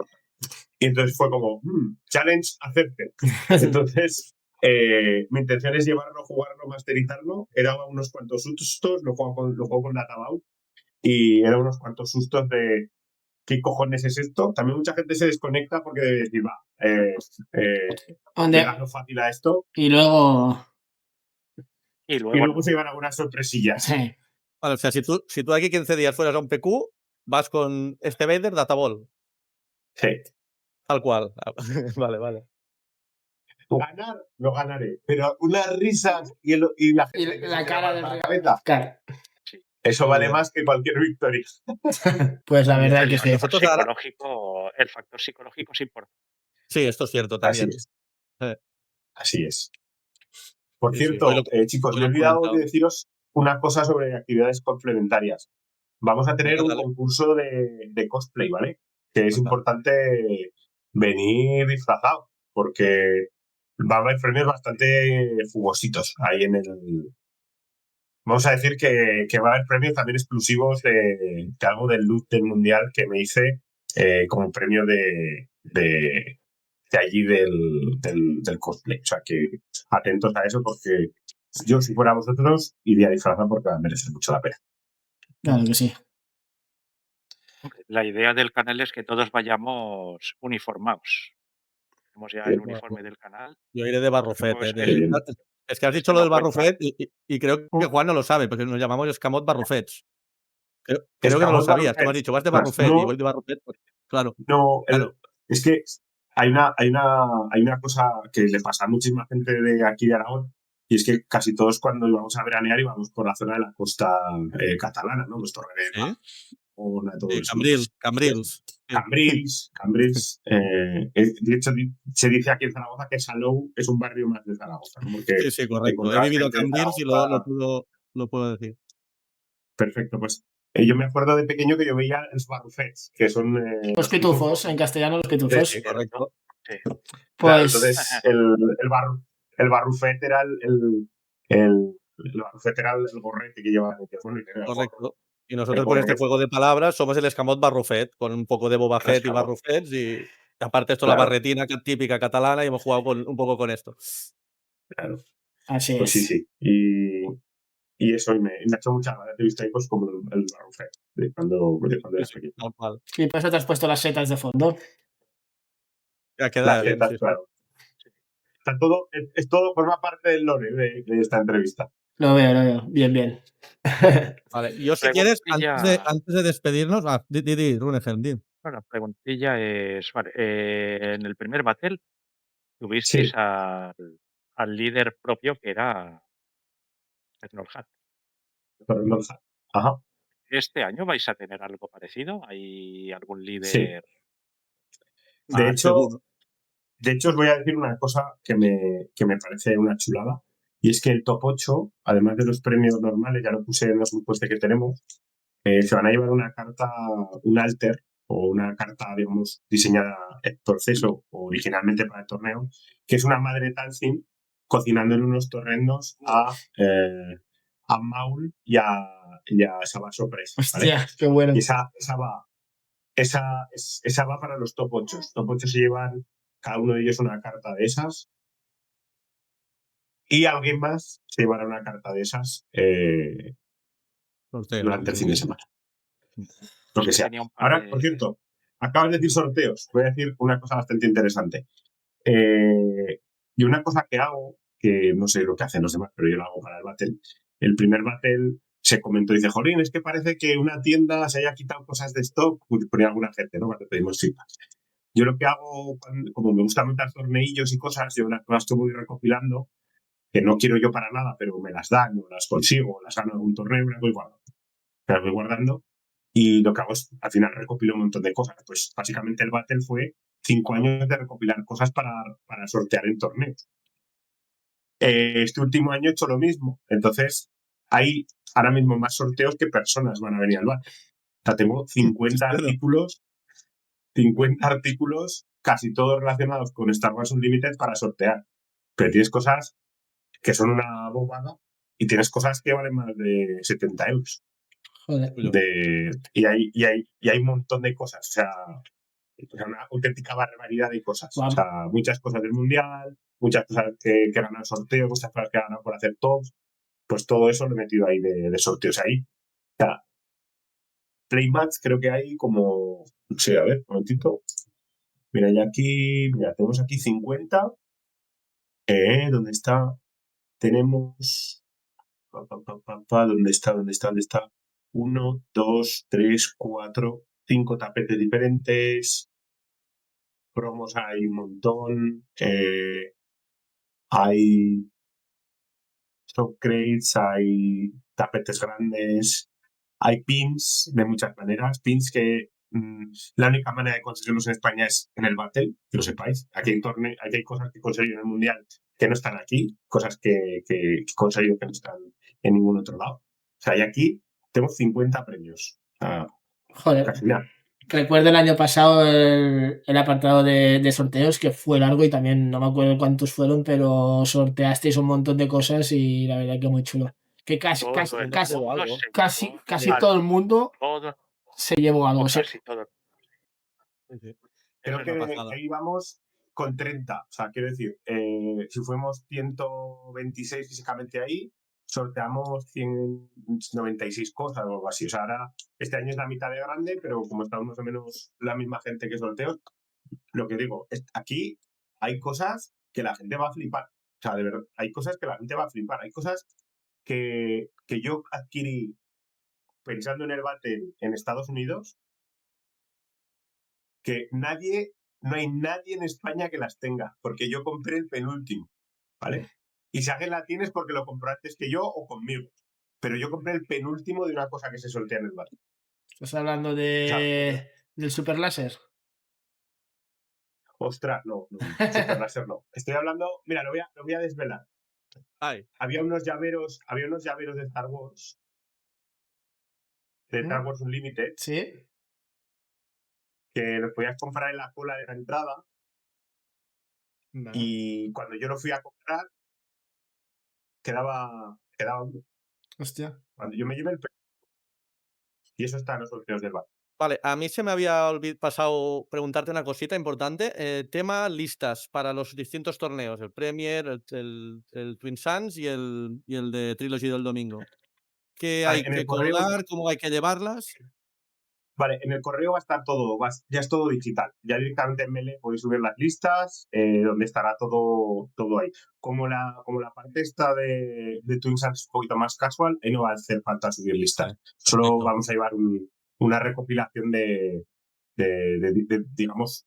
D: Y entonces fue como, challenge, acepte. Entonces, mi intención es llevarlo, jugarlo, masterizarlo. Era unos cuantos sustos, lo juego con Databau, y era unos cuantos sustos de ¿qué cojones es esto? También mucha gente se desconecta porque debe decir, va, lo fácil a esto.
B: Y luego...
C: Y
D: Y luego
C: luego
D: se llevan algunas sorpresillas.
B: Sí.
A: Vale, o sea, si tú aquí 15 días fueras a un PQ, vas con este Vader Databall.
D: Sí.
A: Tal cual. Vale.
D: Ganar, no ganaré. Pero unas risas y la gente que
B: la
D: se
B: cara
D: levanta
B: del
D: la cabeza,
B: Claro.
D: eso
A: Muy
D: vale
A: bien.
D: más que cualquier victoria.
B: Pues la
A: Muy
B: verdad
A: bien.
B: que
C: el
B: sí.
C: factor
A: Nosotros ahora-
C: psicológico, el factor psicológico es importante.
A: Sí, esto es cierto
D: Así
A: también.
D: es. Así es. Por
A: Sí, sí.
D: cierto,
A: Hoy lo-
D: chicos,
A: hoy
D: me he
A: lo he
D: olvidado
A: comentado.
D: de deciros una cosa sobre actividades complementarias. Vamos a tener
A: Venga,
D: un
A: dale.
D: concurso de cosplay, ¿vale? Que es
A: Anda.
D: importante venir disfrazado, porque va a haber premios bastante jugositos ahí en el... Vamos a decir que va a haber premios también exclusivos de algo del loot del mundial que me hice como premio de allí del cosplay. O sea que atentos a eso porque yo, si fuera vosotros, iría disfrazado porque va a merecer mucho la pena.
B: Claro que sí.
C: La idea del canal es que todos vayamos uniformados. Tenemos ya el uniforme del canal.
A: Yo iré de Barrufet.
C: Pues
D: Qué bien.
A: Es que has
C: es
A: dicho
C: que
A: lo
C: no
A: del
C: cuenta.
A: Barrufet y creo que Juan no lo sabe, porque nos llamamos Escamot Barrufets. Creo que no lo
D: Escamot
A: sabías. Tú me has
D: Barrufet.
A: dicho, vas de
D: Pues
A: Barrufet y
D: no.
A: voy de Barrufet. Pues, claro.
D: No,
A: Claro.
D: es que hay una cosa que le pasa a muchísima gente de aquí de Aragón, y es que casi todos cuando íbamos a veranear íbamos por la zona de la costa catalana, ¿no? Pues Torrevieja, o todo
A: Sí,
D: eso.
A: Cambrils.
D: Cambrils. De hecho, se dice aquí en Zaragoza que Salou es un barrio más de Zaragoza, ¿no? Porque
A: Sí, correcto. He
D: encontrabas
A: vivido a
D: gente de
A: Cambrils y
D: Zaragoza.
A: lo puedo decir.
D: Perfecto, pues yo me acuerdo de pequeño que yo veía los barrufets, que son
B: Los pitufos, en castellano los pitufos.
A: Sí, correcto.
C: Sí.
D: Claro,
B: Pues
D: entonces el barrufet era el barrufet era el gorrete que llevaba el teléfono y tenía el gorro.
A: Correcto. Y nosotros
D: El
A: con este
D: gorrete.
A: juego de palabras somos el Escamot Barrufet, con un poco de Boba Fett y
D: Escamot.
A: Barrufets. Y aparte esto
D: Claro.
A: la barretina típica catalana y hemos jugado un poco con esto.
D: Claro.
B: así
D: Pues
B: es.
D: sí. Y eso me ha hecho mucha gracia. He visto ahí pues como el barrufet de cuando eras
A: Sí,
D: pequeño.
A: normal.
B: Y por eso te has puesto las setas de fondo.
A: Ya queda
D: Las
A: bien.
D: setas,
A: Sí.
D: claro. Está todo, es todo forma parte del lore de esta entrevista.
B: Lo veo. Bien.
A: Vale, yo si quieres,
C: Preguntilla.
A: antes de despedirnos, di, Runehelm, di.
C: Bueno, la preguntilla es, vale, en el primer battle tuvisteis
D: Sí.
C: al líder propio que era Tecnolhat.
D: Ajá.
C: ¿Este año vais a tener algo parecido? ¿Hay algún líder?
D: Sí. De hecho, os voy a decir una cosa que me parece una chulada. Y es que el top 8, además de los premios normales, ya lo puse en los grupos que tenemos, se van a llevar una carta, un alter, o una carta, digamos, diseñada en proceso originalmente para el torneo, que es una madre Talzin cocinando en unos torrendos a Maul y a Sabah Sorpresa. ¿Vale?
B: Hostia, qué bueno.
D: Y esa va para los top 8. Top 8 se llevan cada uno de ellos una carta de esas. Y alguien más se llevará una carta de esas durante el fin de semana. Lo que sea.
C: Tenía un par
D: Ahora,
C: de-
D: por cierto, acabas de decir sorteos. Voy a decir una cosa bastante interesante. Y una cosa que hago, que no sé lo que hacen los demás, pero yo lo hago para el Battle. El primer Battle se comentó, dice, Jolín, es que parece que una tienda se haya quitado cosas de stock, ponía alguna gente, ¿no? Cuando pedimos feedback. Yo lo que hago, como me gusta meter torneillos y cosas, yo las voy recopilando, que no quiero yo para nada, pero me las dan, o las consigo, las gano en algún torneo, las voy guardando. Y lo que hago es, al final, recopilo un montón de cosas. Pues básicamente el Battle fue 5 años de recopilar cosas para sortear en torneos. Este último año he hecho lo mismo. Entonces, hay ahora mismo más sorteos que personas van a venir al Battle. O sea, tengo 50 artículos, casi todos relacionados con Star Wars Unlimited para sortear. Pero tienes cosas que son una bobada y tienes cosas que valen más de 70 euros.
B: Joder.
D: Y hay un montón de cosas. O sea, una auténtica barbaridad de cosas.
B: Wow.
D: O sea, muchas cosas del Mundial, muchas cosas que ganan sorteos, muchas cosas que ganan por hacer tops. Pues todo eso lo he metido ahí de sorteos ahí. O sea, Playmats creo que hay como... No sé, a ver, un momentito. Mira, tenemos aquí 50. ¿Dónde está? Tenemos... ¿Dónde está? 1, 2, 3, 4, 5 tapetes diferentes. Promos hay un montón. Hay stock crates, hay tapetes grandes, hay pins de muchas maneras. Pins que la única manera de conseguirlos en España es en el Battle, que lo sepáis. Aquí hay cosas que he conseguido en el Mundial que no están aquí, cosas que he conseguido que no están en ningún otro lado. O sea, y aquí tengo 50 premios.
B: Joder.
D: Casi nada.
B: Recuerdo el año pasado el apartado de sorteos que fue largo y también no me acuerdo cuántos fueron, pero sorteasteis un montón de cosas y la verdad que muy chulo. Que casi todo el mundo se llevó algo.
C: Casi todo.
D: Creo que íbamos con 30. O sea, quiero decir, si fuimos 126 físicamente ahí, sorteamos 196 cosas o algo así. O sea, ahora este año es la mitad de grande, pero como estamos más o menos la misma gente que sorteos, lo que digo, aquí hay cosas que la gente va a flipar. O sea, de verdad, hay cosas que la gente va a flipar. Hay cosas que yo adquirí pensando en el Battle en Estados Unidos, que no hay nadie en España que las tenga, porque yo compré el penúltimo, ¿vale? Y si alguien la tiene es porque lo compró antes que yo o conmigo. Pero yo compré el penúltimo de una cosa que se sortea en el Battle.
B: ¿Estás hablando del Super Láser?
D: Ostras, no, Super Láser no. Estoy hablando, mira, lo voy a desvelar.
A: Ay.
D: Había unos llaveros de Star Wars. De Star Wars Unlimited.
B: Sí.
D: Que los podías comprar en la cola de la entrada.
B: Vale.
D: Y cuando yo lo fui a comprar, quedaba uno.
B: Hostia.
D: Cuando yo me llevé el y eso está en los sorteos del Battle.
A: Vale, a mí se me había pasado preguntarte una cosita importante. Tema listas para los distintos torneos, el Premier, el Twin Suns y el de Trilogy del domingo. ¿Qué hay que colgar? ¿Cómo hay que llevarlas?
D: Vale, en el correo va a estar todo, ya es todo digital. Ya directamente en Mele podéis subir las listas, donde estará todo ahí. Como la parte esta de Twin Suns un poquito más casual, ahí no va a hacer falta subir listas. Solo vamos a llevar una recopilación de digamos,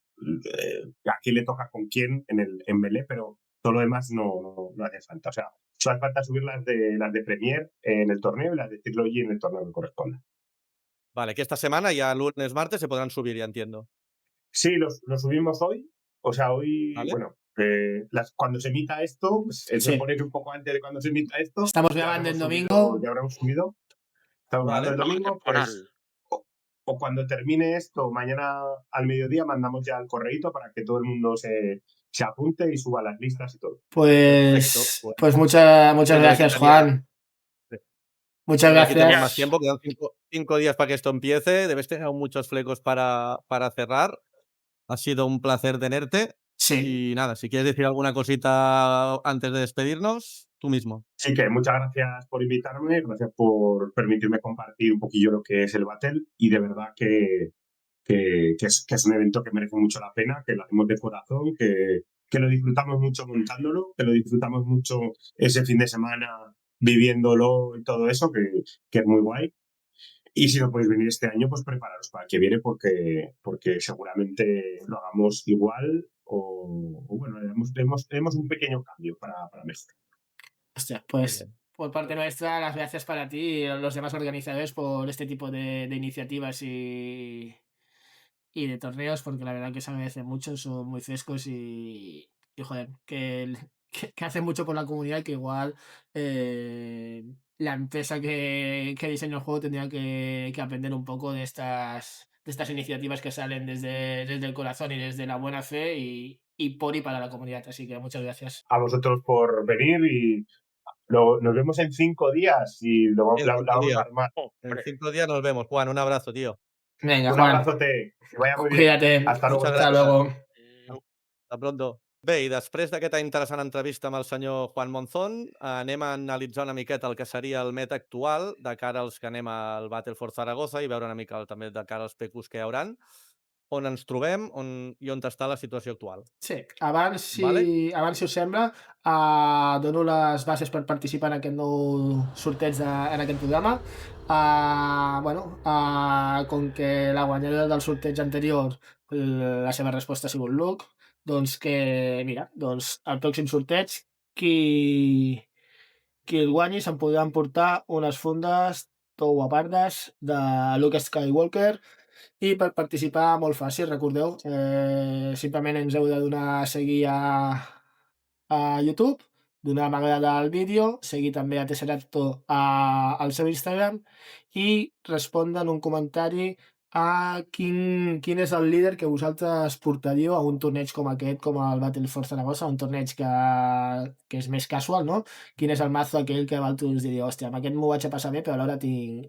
D: a quién le toca con quién en Mele, pero todo lo demás no hace falta. O sea, solo hace falta subir las de Premier en el torneo y las de Trilogy en el torneo que corresponda.
A: Vale, que esta semana, ya lunes, martes, se podrán subir, ya entiendo.
D: Sí, los subimos hoy. O sea, hoy,
A: ¿Vale?
D: bueno, cuando se emita esto, pues, se supone que un poco antes de cuando se emita esto.
B: Estamos grabando el domingo.
D: Ya habremos subido. Estamos grabando el domingo. Pues, o cuando termine esto, mañana al mediodía mandamos ya el correíto para que todo el mundo se apunte y suba las listas y todo.
A: Perfecto.
B: Pues muchas
A: Yo le
B: gracias,
A: quitaría-
B: Juan.
A: Sí.
B: Muchas
A: No le quitemos
B: gracias.
A: más tiempo, quedan 5 días para que esto empiece. Debes tener aún muchos flecos para cerrar. Ha sido un placer tenerte.
B: Sí,
A: Y nada, si quieres decir alguna cosita antes de despedirnos, tú mismo.
D: Así que muchas gracias por invitarme, gracias por permitirme compartir un poquillo lo que es el Battle y de verdad que es un evento que merece mucho la pena, que lo hacemos de corazón, que lo disfrutamos mucho montándolo, que lo disfrutamos mucho ese fin de semana viviéndolo y todo eso, que es muy guay. Y si no podéis venir este año, pues prepararos para el que viene porque seguramente lo hagamos igual o bueno, tenemos un pequeño cambio para mejor.
B: hostia,
A: Muy
B: pues
A: bien.
B: por parte nuestra, las gracias para ti y a los demás organizadores por este tipo de iniciativas y de torneos, porque la verdad que se agradece mucho, son muy frescos y joder, que hacen mucho por la comunidad, que igual la empresa que diseñó el juego tendría que aprender un poco de estas iniciativas que salen desde el corazón y desde la buena fe y por y para la comunidad. Así que muchas gracias.
D: A vosotros por venir y nos vemos en 5 días y la
A: En 5
D: vamos
A: días.
D: a armar.
A: En 5 días nos vemos. Juan, un abrazo, tío.
B: Venga,
D: Un
B: Juan,
D: abrazote, que vaya muy bien.
B: cuídate.
D: Hasta luego.
A: Muchas
B: Hasta
A: gràcies.
B: luego.
A: Hasta pronto. Bé, i després d'aquesta interessant entrevista amb el senyor Juan Monzón, anem a analitzar una miqueta el que seria el meta actual de cara als que anem al Battle for Zaragoza i veure una mica també de cara als PQs que hi hauran, on ens trobem i on està la situació actual.
B: Sí, abans,
A: Vale?
B: si us sembla, dono les bases per participar en aquest nou sorteig en aquest programa. Com que la guanyadora del sorteig anterior, la seva resposta ha sigut Luke, doncs mira, el pròxim sorteig, qui el guanyi se'n podran portar unes fundes tot guapardes de Luke Skywalker. I per participar, molt fàcil, recordeu, simplement ens heu de donar a seguir a YouTube, donar m'agrada al vídeo, seguir també a Tesseracto al seu Instagram i respondre en un comentari a quin és el líder que vosaltres portaríeu a un torneig com aquest, com el Battle for Zaragoza, un torneig que és més casual, no? Quin és el mazo aquell que vosaltres diríeu, hòstia, amb aquest m'ho vaig a passar bé, però alhora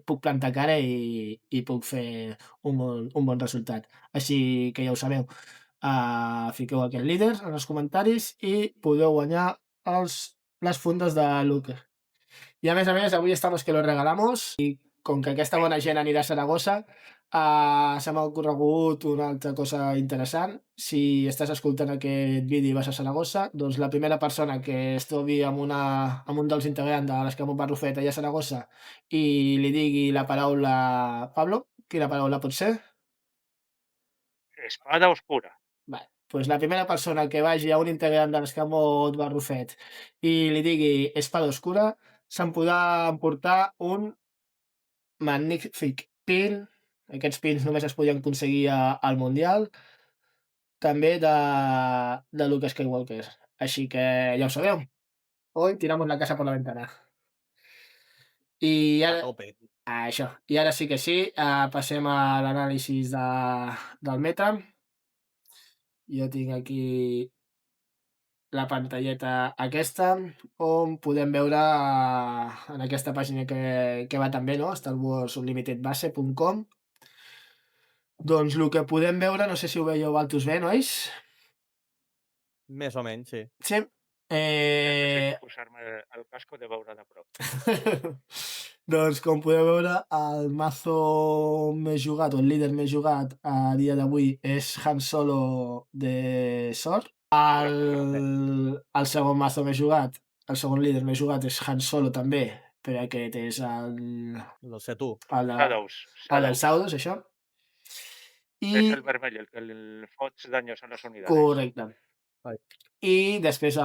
B: puc plantar cara i puc fer un bon resultat. Així que ja ho sabeu. Fiqueu aquest líder en els comentaris i podeu guanyar les fundes de Luke. I a més, avui estamos que lo regalamos i com que aquesta bona gent anirà a Saragossa, se m'ha ocorregut una altra cosa interessant. Si estàs escoltant aquest vídeo i vas a Saragossa, doncs la primera persona que es trobi amb un dels integrants de l'Escamot Barrufet allà a Saragossa i li digui la paraula Pablo, quina paraula pot ser?
C: Espada oscura.
B: Vale. Pues la primera persona que vagi a un integrant de l'Escamot Barrufet i li digui espada oscura, se'n podrà emportar un magnífic pin. Aquests pins només es podien aconseguir al Mundial. També de Luke Skywalker. Així que ja ho sabeu. Hoy tiramos la casa por la ventana. I
A: A
B: ara...
A: tope.
B: Això. I ara sí que sí, passem a l'anàlisi del meta. Jo tinc aquí la pantalleta aquesta, on podem veure en aquesta pàgina que va també, no? StarWarsUnlimitedBase.com. Doncs el que podem veure, no sé si ho veieu vosaltres bé, nois?
A: Més o menys, sí.
B: Sí.
C: Necessito posar-me el casco de veure de prop.
B: Doncs com podeu veure, el mazo més jugat, o el líder més jugat a dia d'avui és Han Solo de Sor. El segon mazo més jugat, el segon líder més jugat és Han Solo també, però aquest és
A: Lo sé tu.
B: el del Saudos, això.
C: És el vermell, el que el fots daños a les unitats.
B: Correcte.
A: Ai.
B: I després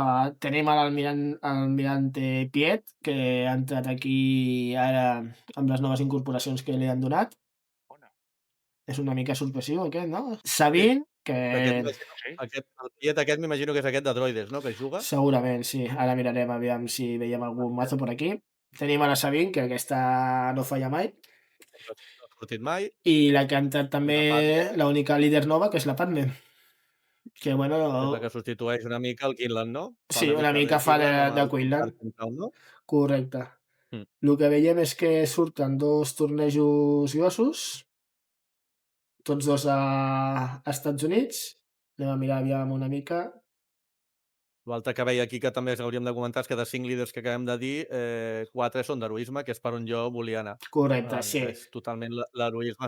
B: tenim l'almirante Piet, que ha entrat aquí ara amb les noves incorporacions que li han donat.
C: Bona.
B: És una mica sorpresiu aquest, no? Sabine, que...
A: El Piet aquest m'imagino que és aquest de droides, no?, que juga.
B: Segurament, sí. Ara mirarem aviam si veiem algun mazo per aquí. Tenim a la Sabine, que aquesta no falla mai.
A: sortit mai.
B: I la que ha entrat també,
A: Padme.
B: l'única líder nova, que és la Padme. Que, bueno,
A: És la que substitueix una mica el Quinlan, no?
B: sí, una mica fa de Quinlan.
A: No?
B: Correcte.
A: Mm.
B: El que veiem és que surten 2 tornejos grossos, tots 2 a Estats Units. Anem a mirar aviam una mica.
A: L'altre que veia aquí que també hauríem de comentar és que de 5 líders que acabem de dir, 4 són d'heroisme, que és per on jo volia anar.
B: Correcte, sí.
A: És totalment l'heroisme,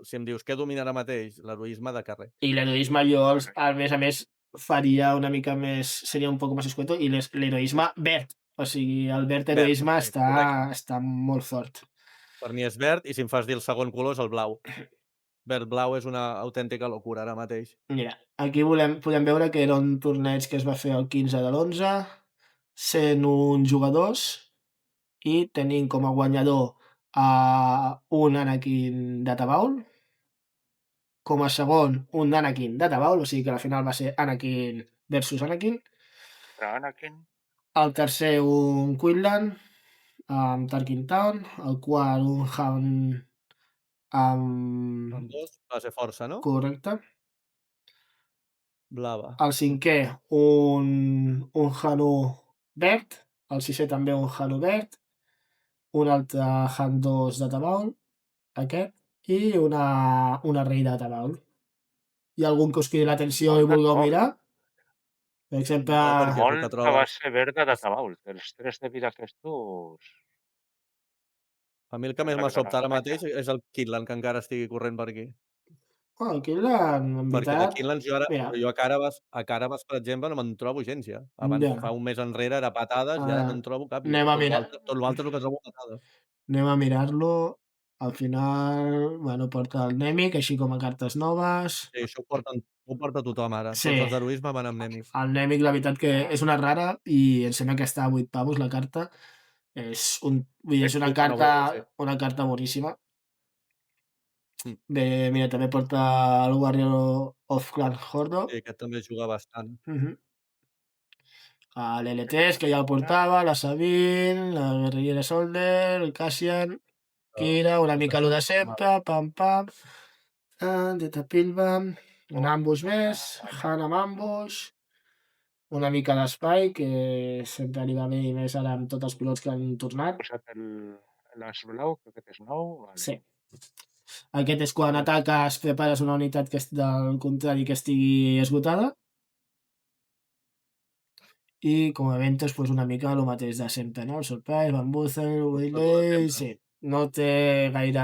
A: si em dius què domina ara mateix, l'heroisme de carrer.
B: I l'heroisme jo, a més, faria una mica més, seria un poc més escueto, i l'heroisme verd. O sigui, el verd heroisme
A: sí, correcte.
B: està molt fort.
A: Per mi és verd, i si em fas dir el segon color és el blau. Verd-blau és una autèntica locura ara mateix.
B: Mira, aquí podem veure que era un torneig que es va fer el 15 de l'11, 101 jugadors, i tenim com a guanyador un Anakin Databaul, com a segon un Anakin Databaul, o sigui que la final va ser Anakin versus Anakin.
C: Però Anakin,
B: El tercer un Quinlan amb Tarkin Town, el quart un Han amb...
A: En dos va ser força, no?
B: Correcte.
A: Blava.
B: El cinquè un Hanu verd, el sisè també un Hanu verd, un altre Han 2 de Tabaul, aquest, i una Rei de Tabaul. Hi ha algun que us cridi l'atenció i vulgueu mirar? Per exemple,
A: No, perquè el
C: molt
A: que
C: que va
A: trobes...
C: ser verda de Tabaul. Els 3 de vida aquests...
A: A mi el que més
C: Sembla
A: m'ha
C: que te
A: sobtat ara
C: n'acompanya.
A: mateix és el Quinlan, que encara estigui corrent per aquí.
B: el Quinlan, en
A: Perquè de
B: veritat,
A: Quinlans
B: mira,
A: jo a Carabas, per exemple, no me'n trobo gens ja. Abans,
B: ja.
A: fa un mes enrere, era patades, i ara no en trobo cap. I
B: Anem a
A: tot
B: mirar.
A: l'altre és el que trobo patades.
B: Anem a mirar-lo. Al final, bueno, porta el Nemic, així com a cartes noves.
A: Sí, això ho porta tothom ara.
B: Sí.
A: Tots els d'heroisme van amb Nemic.
B: El Nemic, la veritat que és una rara i em sembla que està a 8 pavos la carta. Vull dir, és una carta boníssima.
A: Mm.
B: Bé, mira, també porta el Warrior of Clan Hordo.
A: Sí, aquest també juga bastant.
B: L'LTS, que ja el portava, la Sabine, la Guerrillera Solder, el Cassian, Kira, una mica lo de sempre, pam, pam, Deta Pilbam, un ambush més, Han amb ambush, una mica d'espai, que sempre li va bé i més ara amb tots els pilots que han tornat.
C: Posat l'as blau, que aquest és nou. Vale.
B: Sí. Aquest és quan ataques, prepares una unitat que és del contrari que estigui esgotada. I com a eventos, pues una mica el mateix de sempre, no? El Surprise, Bambuzel, Waylay... Sí, no té gaire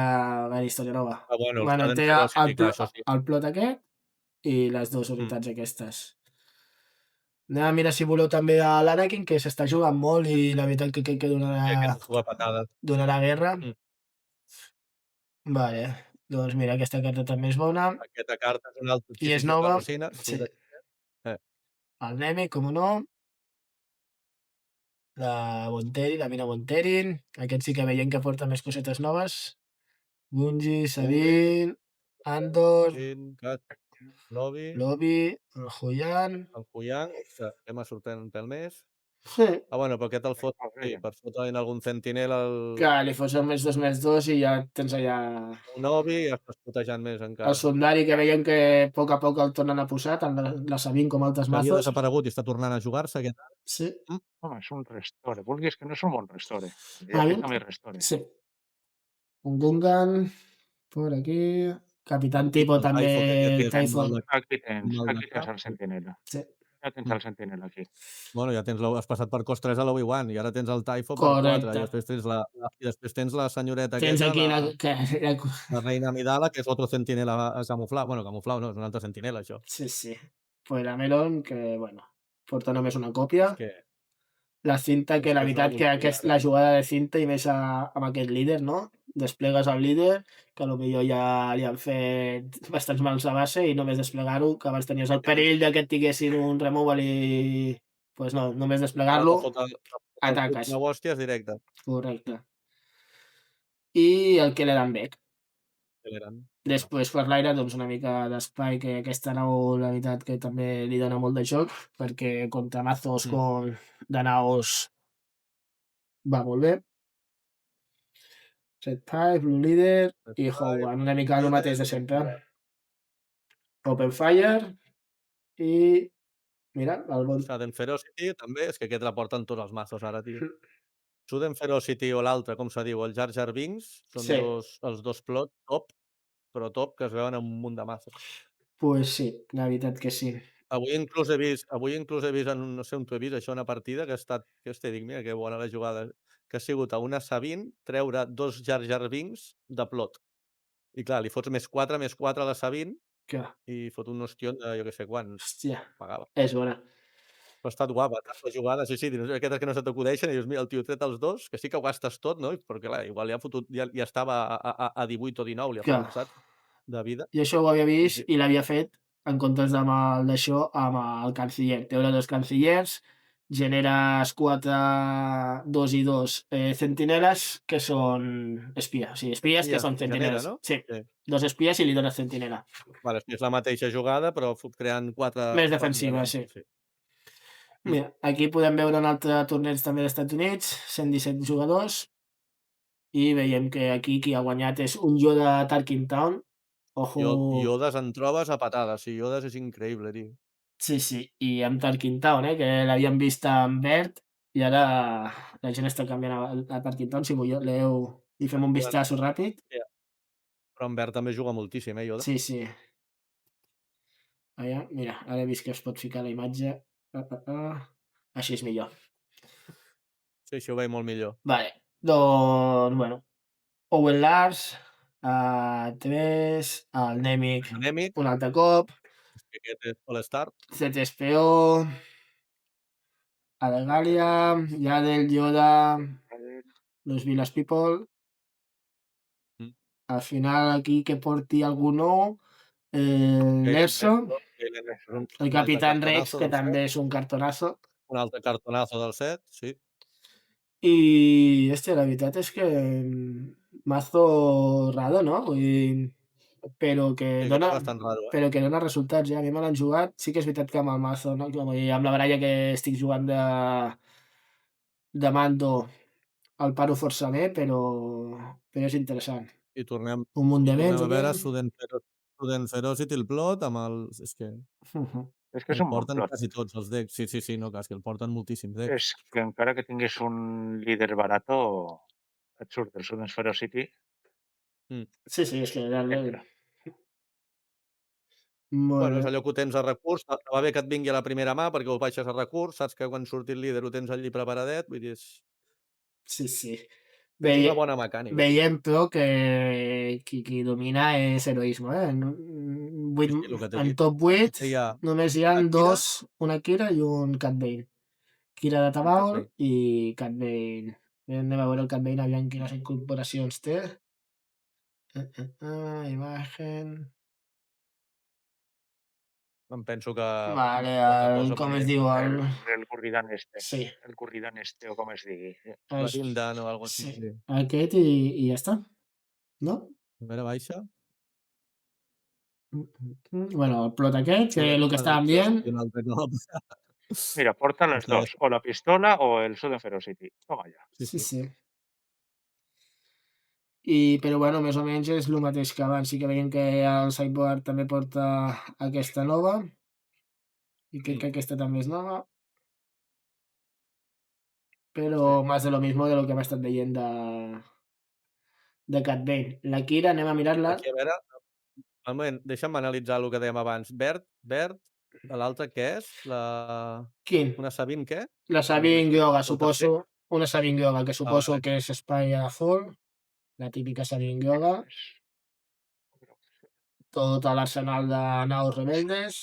B: història nova.
A: Bueno,
B: Bueno, té
A: això sí.
B: el plot aquest i les dues unitats aquestes. Anem a mirar si voleu també a l'Anakin, que s'està jugant molt i la veritat que crec que donarà guerra. Vale, doncs mira, aquesta carta també és bona.
A: Aquesta carta és una altra
B: I és nova.
A: Sí.
B: El Nemi, com no. La Bonterin, la Mina Bonterin. Aquest sí que veiem que porta més cosetes noves. Bungie, Sabine, Andor,
A: Lobby,
B: el Huyan.
A: El Huyang, que m'ha sortit un pèl més.
B: Sí.
A: Bueno, però aquest el fot, sí, per fotre en algun sentinel
B: Que li fos el +2/+2 i ja tens allà...
A: un Obi i estàs potejant més encara.
B: El Sundari, que veiem que a poc a poc el tornen a posar, tant la Sabine com altres
A: Que havia
B: mazos.
A: desaparegut i està tornant a jugar-se aquest.
B: Sí.
C: Home, és un restore. Vulguis que no és un bon restore.
B: Ah,
C: Aquest també és restore.
B: Sí. Un Gungan, por aquí. Capitán Tipo també, Typhon.
C: Aquí tens el sentinela.
B: Sí.
C: Ja tens el sentinela aquí.
A: Bueno, ja has passat per cost 3 a l'Obi-Wan i ara tens el Typho per 4 i després tens la senyoreta
B: tens
A: aquesta,
B: aquí
A: la reina Amidala, que és otro sentinela camuflat. Bueno, camuflat no, és una altra sentinela, això.
B: Sí. Pues la Melon, que, bueno, porta només una còpia.
A: És que...
B: La cinta, que la veritat que la jugada de cinta i més amb aquest líder, no? Desplegues el líder, que potser ja li han fet bastants mals a base i només desplegar-ho, que abans tenies el perill de que et tinguessin un removal i... Pues no, només desplegar-lo, ataques.
A: Una hòstia és directe.
B: Correcte. I el Keller amb Beck. Després per l'aire, doncs una mica d'espai, que aquesta nau, la veritat, que també li dona molt de joc, perquè contra mazos de naus va molt bé. Red Pie, Blue Leader
A: Red
B: i
A: Pie,
B: Howard, una mica el
A: Leader,
B: mateix de sempre. Open Fire i... Mira, el bon...
A: Sudden Ferocity, també, és que aquest la porten tots els mazos ara, tio. Sudden Ferocity o l'altre, com se diu, el Jar Jar Binks, són
B: Sí.
A: els dos plot top, però top, que es veuen en un munt de mazos.
B: Pues sí, la veritat que sí.
A: Avui inclús he vist en, no sé on t'ho he vist, això, una partida que ha estat, que hosti, dic, mira, que bona la jugada, que ha sigut a una Sabine treure 2 Jar Jar Binks de plot. I clar, li fots +4 a la Sabine
B: Que...
A: i fot un ostion de jo què sé quants.
B: Hòstia,
A: Pagava.
B: és bona.
A: Però ha estat guapa, la jugada, sí, aquestes que no se t'acudeixen, i dius, mira, el tio ha tret els dos, que sí que ho gastes tot, no? Perquè clar, igual ja, fotut, ja estava a 18 o 19, li ha
B: Que...
A: fotut, saps? De vida.
B: Jo això ho havia
A: Sí,
B: vist
A: sí.
B: i l'havia fet en comptes amb el d'això, amb el canciller. Treure 2 cancillers, generes 4, 2 i 2 centineles que són espies. O sigui, espies que
A: Espia,
B: són
A: genera,
B: centineles.
A: no?
B: Sí,
A: Sí.
B: 2 espies i li dones centinela.
A: Vale, és la mateixa jugada, però creant 4...
B: Més defensiva, sí. Mira, aquí podem veure un altre torneig també dels Estats Units, 117 jugadors, i veiem que aquí qui ha guanyat és un Yoda Tarkin Town. Ojo...
A: Yodes en trobes a patades, sí, Yodes és increïble, tio.
B: Sí, sí, i amb Tarkin Town, que l'havíem vist en verd, i ara la gent està canviant a Tarkin Town. Si voleu, li fem un vistazo ràpid.
A: Però en verd també juga moltíssim, Yoda?
B: Sí, sí. Allà, mira, ara he vist que es pot ficar la imatge. Així és millor.
A: Sí, això ho veig molt millor.
B: Vale, doncs, bueno, Owen Lars, 3, el Nemec,
A: Nemec,
B: un altre cop,
A: que aquest és All-Star.
B: CTSPO, Alegalia, Yadel, Yoda, los Villas People. Al final aquí que porti algú nou, l'Erso, el Capitán Rex, que també és un cartonazo.
A: Un altre cartonazo del set, sí.
B: I, hòstia, la veritat és que mazo raro, no? Vull dir, però que
A: Sí,
B: dona,
A: és bastant raro,
B: però que dona resultats, A mi me l'han jugat, sí que és veritat que amb el mazo, no? Vull dir, amb la baralla que estic jugant de mando el paro força bé, però és interessant.
A: I tornem
B: Un munt de
A: a veure
B: aquí.
A: Sudden Ferocity, el plot, amb el... És que
C: És que és
A: el
C: un bon
A: porten
C: plot.
A: quasi tots els decks. Sí, no, clar, és que el porten moltíssims decks.
C: És que encara que tinguis un líder barato, et surt el Sudden Ferocity.
B: Sí, és que realment...
A: Bueno, és allò que ho tens a recurs, va bé que et vingui a la primera mà perquè ho baixes a recurs, saps que quan surti el líder ho tens allí preparadet, vull dir,
B: Sí.
A: és una bona mecànica.
B: Veiem, però, que qui domina és heroisme,
A: el que t'he
B: en
A: dit.
B: top 8 només hi ha
A: Akira,
B: 2, una Kira i un Cat Bane. Kira de Tabaul i Cat Bane. Anem a veure el Cat Bane, aviam quines incorporacions té. Imagen...
A: Em penso que...
B: Vale, com es diu?
C: El Gurridan este.
B: Sí.
C: El Gurridan este, o com es digui.
A: Grindan o alguna cosa així.
B: Sí. Aquest i ja està. No?
A: Primera baixa.
B: Bueno, el plot aquest, que el que estàvem dient...
A: I un altre cop.
C: Mira, porta les dos, o la pistola o el Sudden Ferocity. Toma ja.
B: Sí. Però bueno, més o menys és el mateix que abans. Sí que veiem que el Sideboard també porta aquesta nova. I crec que aquesta també és nova. Però més de lo mismo de lo que hem estat veient de Cat Bane. La Kira, anem a mirar-la.
A: Aquí, a veure, un moment, deixa'm analitzar el que dèiem abans. Verd, l'altre què és?
B: Quin?
A: Una Sabine què?
B: La Sabine Yoga,
A: El
B: suposo. Una Sabine Yoga, que suposo que és Spyfall. La típica Sabine Yoga. Tot l'arsenal de naus rebeldes.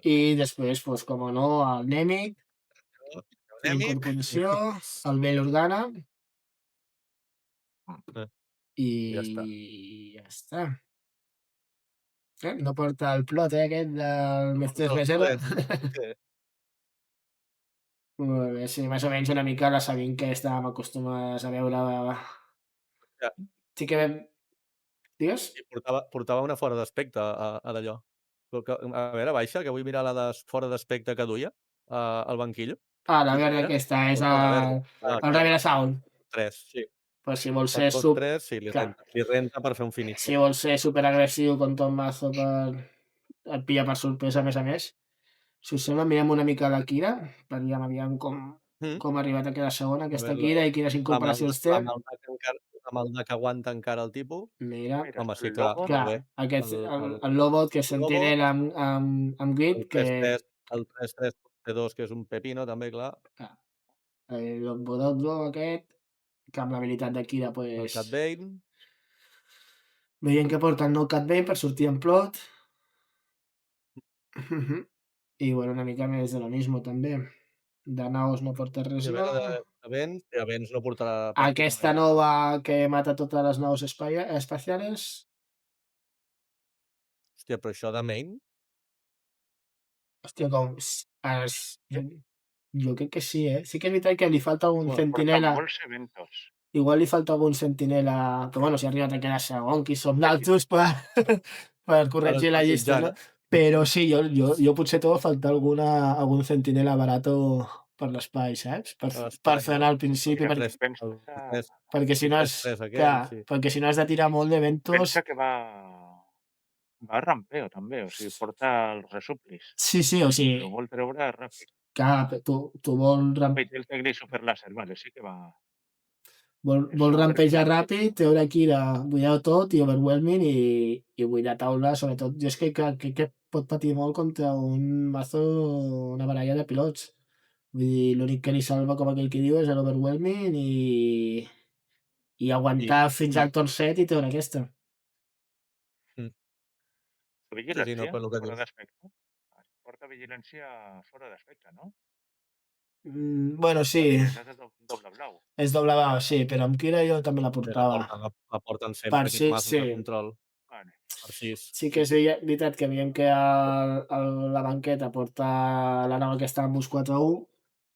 B: I després, pues, com no, el Nemec, l'incorporació, el Bail Organa, i ja està. No porta el plot, aquest del Mestre. Molt bé, sí, més o menys una mica la Sabine que estàvem acostumats a veure. Sí que vam... Digues?
A: I portava una fora d'aspecte a d'allò. A veure, baixa, que vull mirar la de fora d'aspecte que duia al banquillo.
B: La verda aquesta, és el Rebel Assault.
A: 3, sí.
B: Però si vols
A: Per
B: ser
A: cost 3, sí,
B: clar,
A: li renta per fer un
B: si
A: finisher.
B: vols ser superagressiu con tot mazo et pilla per sorpresa, a més. Si us sembla, mirem una mica la Kira, aviam com ha arribat a quedar segona
A: A
B: aquesta
A: veure,
B: Kira i quines incorporacions té.
A: la maldat que aguanta encara el tipus.
B: Mira,
C: Mira,
A: Home,
C: está
A: sí,
C: el
A: clar,
C: lobo.
B: clar,
A: molt bé.
B: aquest,
A: El
B: el Lobot, que és
A: Lobot,
B: sentinel amb grit,
A: el
B: que
A: 3-3, el 3-3 T2, que és un pepino, també, clar.
B: clar, el Bododlo aquest, que amb l'habilitat de Kira,
A: El
B: pues,
A: Cat Bane.
B: veient que porta el nou Cat Bane per sortir en plot. I bueno, una mica més de lo mismo també. De naus no porta res
A: I a veure,
B: nou.
A: de Vents no portarà
B: Aquesta
A: pràcticament
B: nova que mata totes les naus espaciales.
A: Hòstia, però això de main?
B: Hòstia, com... Jo crec que sí, eh? Sí que és veritat que li falta un
A: Bueno,
C: Porta
B: centinela.
C: molts eventos.
B: Igual li falta algun centinela. Però bueno, si ha arribat a quedar segon, qui som naltros per corregir la llista, no? Però sí, jo potser trobo a faltar algun centinela barato per l'espai, saps? Per frenar al principi,
C: Mira,
B: perquè,
C: pensa,
B: perquè si no és...
A: 3-3 aquell,
B: Clar,
A: sí.
B: perquè si no has de tirar molt d'eventos...
C: pensa que va a rampeo també, o sigui, porta els resuplis.
B: Sí, o
C: Si
B: sigui,
C: ho vol treure ràpid.
B: clar, tu vols
C: Ui, té el tecli super láser, vale, sí que va.
B: Vol
C: Això,
B: rampejar
C: perfecte.
B: ràpid, treure Kira, buidar tot i overwhelming i buidar taula, sobretot. Jo és que crec que pot patir molt contra un mazo, una baralla de pilots. Vull dir, l'únic que li salva, com aquell que diu, és l'overwhelming i aguantar fins al torn 7 i treure aquesta.
C: La
A: Sí, no,
C: vigilància,
A: però el que
C: fora
A: dius.
C: d'aspecte. Porta vigilància fora d'aspecte, no?
B: Bueno, sí,
C: Habilitat de doble blau.
B: és doble blau, sí, però amb Kira jo també la
A: Sí,
B: portava.
A: la porten
B: Per
A: sempre aquests
B: sí,
A: mazos de control.
C: Vale.
A: Per 6.
B: Sí que és veritat que veiem que la banqueta porta la nau aquesta amb ús 4-1,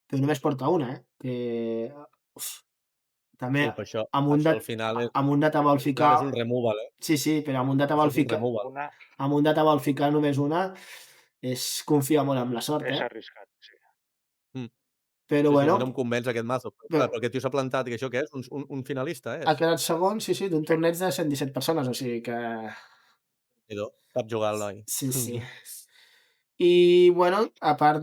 B: però només porta una, Que, uf, també
A: Sí, però això
B: amb
A: al final és,
B: un data vol
A: al
B: ficar...
A: final és un removal, eh?
B: Sí, però amb un data
A: Això
B: vol
A: és un
B: ficar...
A: removal.
B: Amb un data vol ficar només una, confia molt amb la sort,
C: És arriscat, sí.
B: Però
A: Sí,
B: bueno,
A: a mi no em convenç aquest mazo. Clar, però aquest tio s'ha plantat, i això què és? Un finalista,
B: ha
A: és?
B: quedat segon, sí, d'un torneig de 117 persones, o sigui que...
A: Déu-n'hi-do, sap jugar el noi.
B: Sí. I, bueno, a part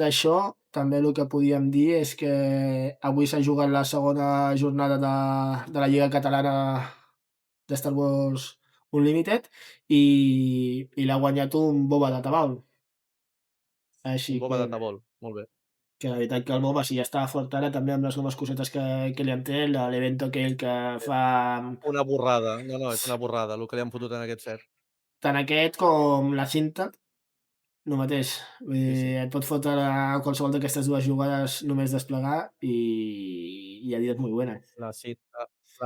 B: d'això, també el que podíem dir és que avui s'ha jugat la segona jornada de la Lliga Catalana de Star Wars Unlimited i l'ha guanyat un Boba de Tabal. Així
A: Un boba de tabol, molt bé.
B: que la veritat que el Boba sí ja estava fort ara també amb les noves cosetes que li han tret, l'evento aquell que fa
A: Una borrada, no, és una borrada, el que li han fotut en aquest set.
B: tant aquest com la cinta, el mateix. Vull dir,
A: Sí.
B: et pot fotre qualsevol d'aquestes dues jugades només desplegar i a dir és molt bona.
A: La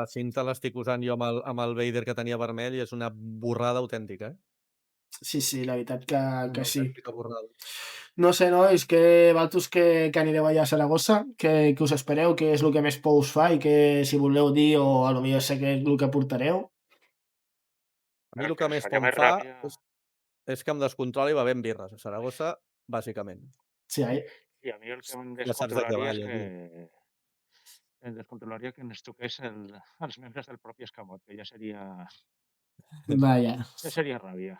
A: cinta l'estic usant jo amb el Vader que tenia vermell i és una borrada autèntica, eh?
B: Sí, la veritat que
A: Una
B: sí.
A: autèntica borrada.
B: No sé, nois, que vosaltres que anireu allà a Saragossa, que us espereu, què és el que més por us fa i que si voleu dir o a lo millor sé què és el que portareu.
A: A mi el
C: El
A: que
C: ens
A: més
C: faria
A: por em
C: més
A: fa
C: ràbia...
A: és que em descontroli bevent birres. A Saragossa, bàsicament.
B: Sí,
C: I a mi el que em
A: Ja saps de què
C: descontrolaria
A: va,
C: és
A: allò,
C: que...
A: tio.
C: Em descontrolaria que ens toqués els membres del propi escamot, que ja seria
B: vaja,
C: ràbia.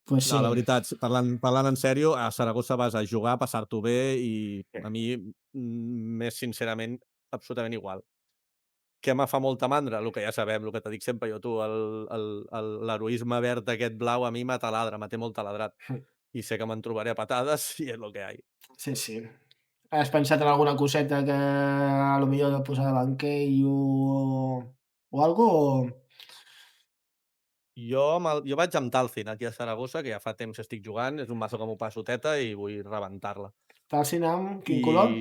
B: pues sí.
A: No, la veritat, parlant en sèrio, a Saragossa vas a jugar, a passar-t'ho bé i
C: Sí.
A: a mi, més sincerament, absolutament igual. Què me fa molta mandra? El que ja sabem, el que te dic sempre jo, tu, l'heroisme verd aquest blau a mi me taladra, me té molt taladrat. I sé que me'n trobaré a patades i és el que hi ha.
B: Sí. Has pensat en alguna coseta que a lo millor de posar de banquell o algo?
A: Jo vaig amb Talcin aquí a Saragossa, que ja fa temps que estic jugant, és un mazo que m'ho passo teta i vull rebentar-la.
B: Talcin amb quin
A: I
B: color?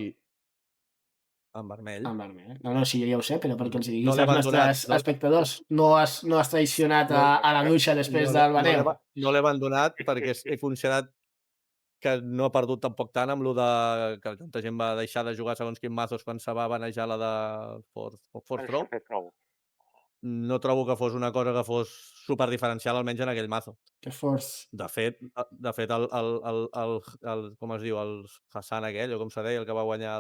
A: en vermell.
B: En vermell. No, sí, jo ja ho sé, però perquè els hi
A: No
B: diguis
A: l'he
B: als
A: abandonat,
B: nostres espectadors. No has traicionat
A: no,
B: a la bruixa després del baneu.
A: no l'he abandonat perquè he considerat que no ha perdut tampoc tant amb lo de que tanta gent va deixar de jugar segons quins mazos quan se va banejar la de Force Throw. No trobo que fos una cosa que fos super diferencial, almenys en aquell mazo.
B: Que forts.
A: De fet, com es diu, el Hassan aquell, o com se deia, el que va guanyar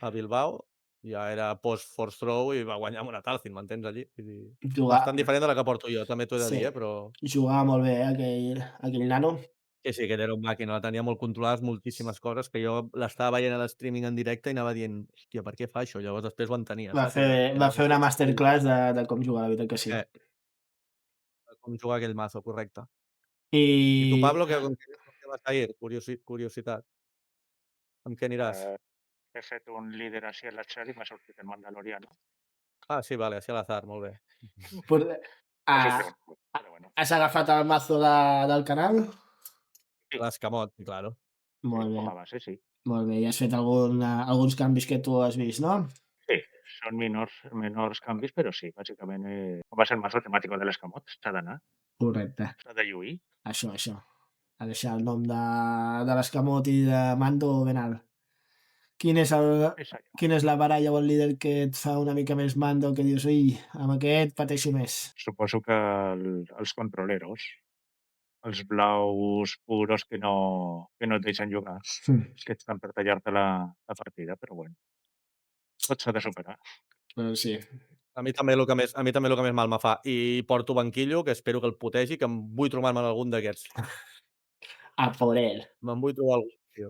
A: a Bilbao, Ja era post-force throw i va guanyar amb una Talcin, m'entens, allí? Vull dir,
B: Jugar...
A: bastant diferent de la que porto jo, també t'ho he de
B: Sí,
A: dir, però
B: jugava molt bé, aquell nano.
A: sí, aquell era un màquina, la tenia molt controlades moltíssimes coses que jo l'estava veient a l'streaming en directe i anava dient: "Hòstia, per què fa això?" Llavors després ho entenia,
B: Va
A: saps?
B: fer,
A: Era
B: va
A: el
B: fer una
A: respecte que li
B: masterclass de com jugar, la veritat que sí.
A: com jugar aquell mazo, correcte.
B: I...
A: I tu, Pablo, que, con què vas a ir? Curiositat. Amb què aniràs?
C: He fet un líder així a la xat i m'ha sortit el Mandaloriano.
A: Ah, sí, vale, així a l'azar, molt bé.
B: Pues,
C: No sé
B: ah,
C: si però bueno.
B: has agafat el mazo del canal?
C: Sí.
A: L'escamot, claro.
B: Molt bé,
C: Com a base, sí.
B: molt bé. I has fet alguns canvis que tu has vist, no?
C: Sí, són menors canvis, però sí, bàsicament va ser el mazo temàtic de l'escamot. S'ha d'anar,
B: Correcte.
C: s'ha de lluir.
B: Això. A deixar el nom de l'escamot i de Mando ben alt. Quin és,
C: És allò.
B: quina és la baralla o el líder que et fa una mica més Mando, que dius, ui, amb aquest pateixo més?
C: Suposo que els controleros, els blaus puros que no et deixen jugar, que estan per tallar-te la partida, però bueno, tot s'ha de superar.
B: Doncs sí.
A: A mi també el que més mal me fa. I porto banquillo, que espero que el putegi, que em vull trobar-me en algun d'aquests.
B: A por él.
A: Me'n vull trobar algun, tio.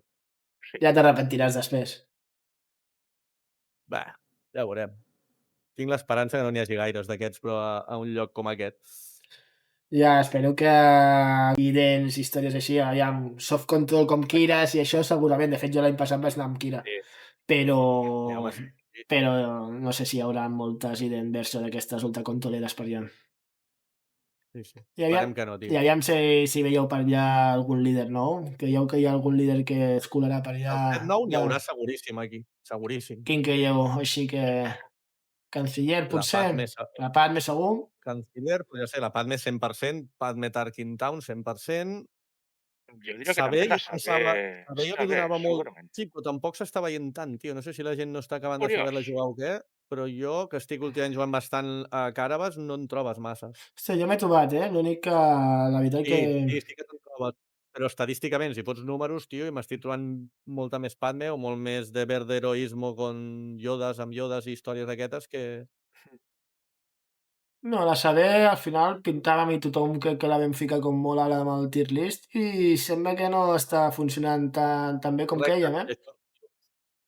C: Sí.
B: Ja t'arrepentiràs després.
A: Bah, ja ho veurem. Tinc l'esperança que no n'hi hagi gaires d'aquests, però a un lloc com aquest.
B: Ja, espero que evidents històries així, aviam, soft control com Kiras i això segurament. De fet, jo l'any passat vaig anar amb Kira.
C: Sí.
B: Però...
A: Sí, home, sí.
B: Però no sé si hi haurà moltes ident verso d'aquestes ultracontroleres per allà.
A: Sí, sí.
B: I aviam,
A: Esperem que no,
B: i
A: tio.
B: aviam si veieu per allà algun líder nou. Creieu que hi ha algun líder que es colarà per allà?
A: El set nou n'hi haurà seguríssim aquí, seguríssim.
B: Quin creieu? Així que... Canciller,
A: La
B: potser?
A: Padme,
B: La Padme, segur?
A: Canciller, podria ser la Padme 100%, Padme Tarkin Town 100%,
C: Jo diria que
A: Saber
C: també la
A: jo pensava, Saber jo li donava molt
C: segurament.
A: sí, però tampoc s'està veient tant, tio, no sé si la gent no està acabant de
C: Curiós.
A: saber-la jugar o què, però jo, que estic últimament jugant bastant a Caravas, no en trobes masses.
B: Hosti, jo m'he trobat, l'únic que la veritat que...
A: Sí que te'n trobes, però estadísticament, si fots números, tio, i m'estic trobant molta més Padme o molt més de Verde Heroismo con Yodas, amb Yodas i històries d'aquestes que...
B: No, la Saber al final pintava a mi tothom que la vam ficar com molt alt amb el tier list i sembla que no està funcionant tan bé com
A: Correcte,
B: creiem,
A: això.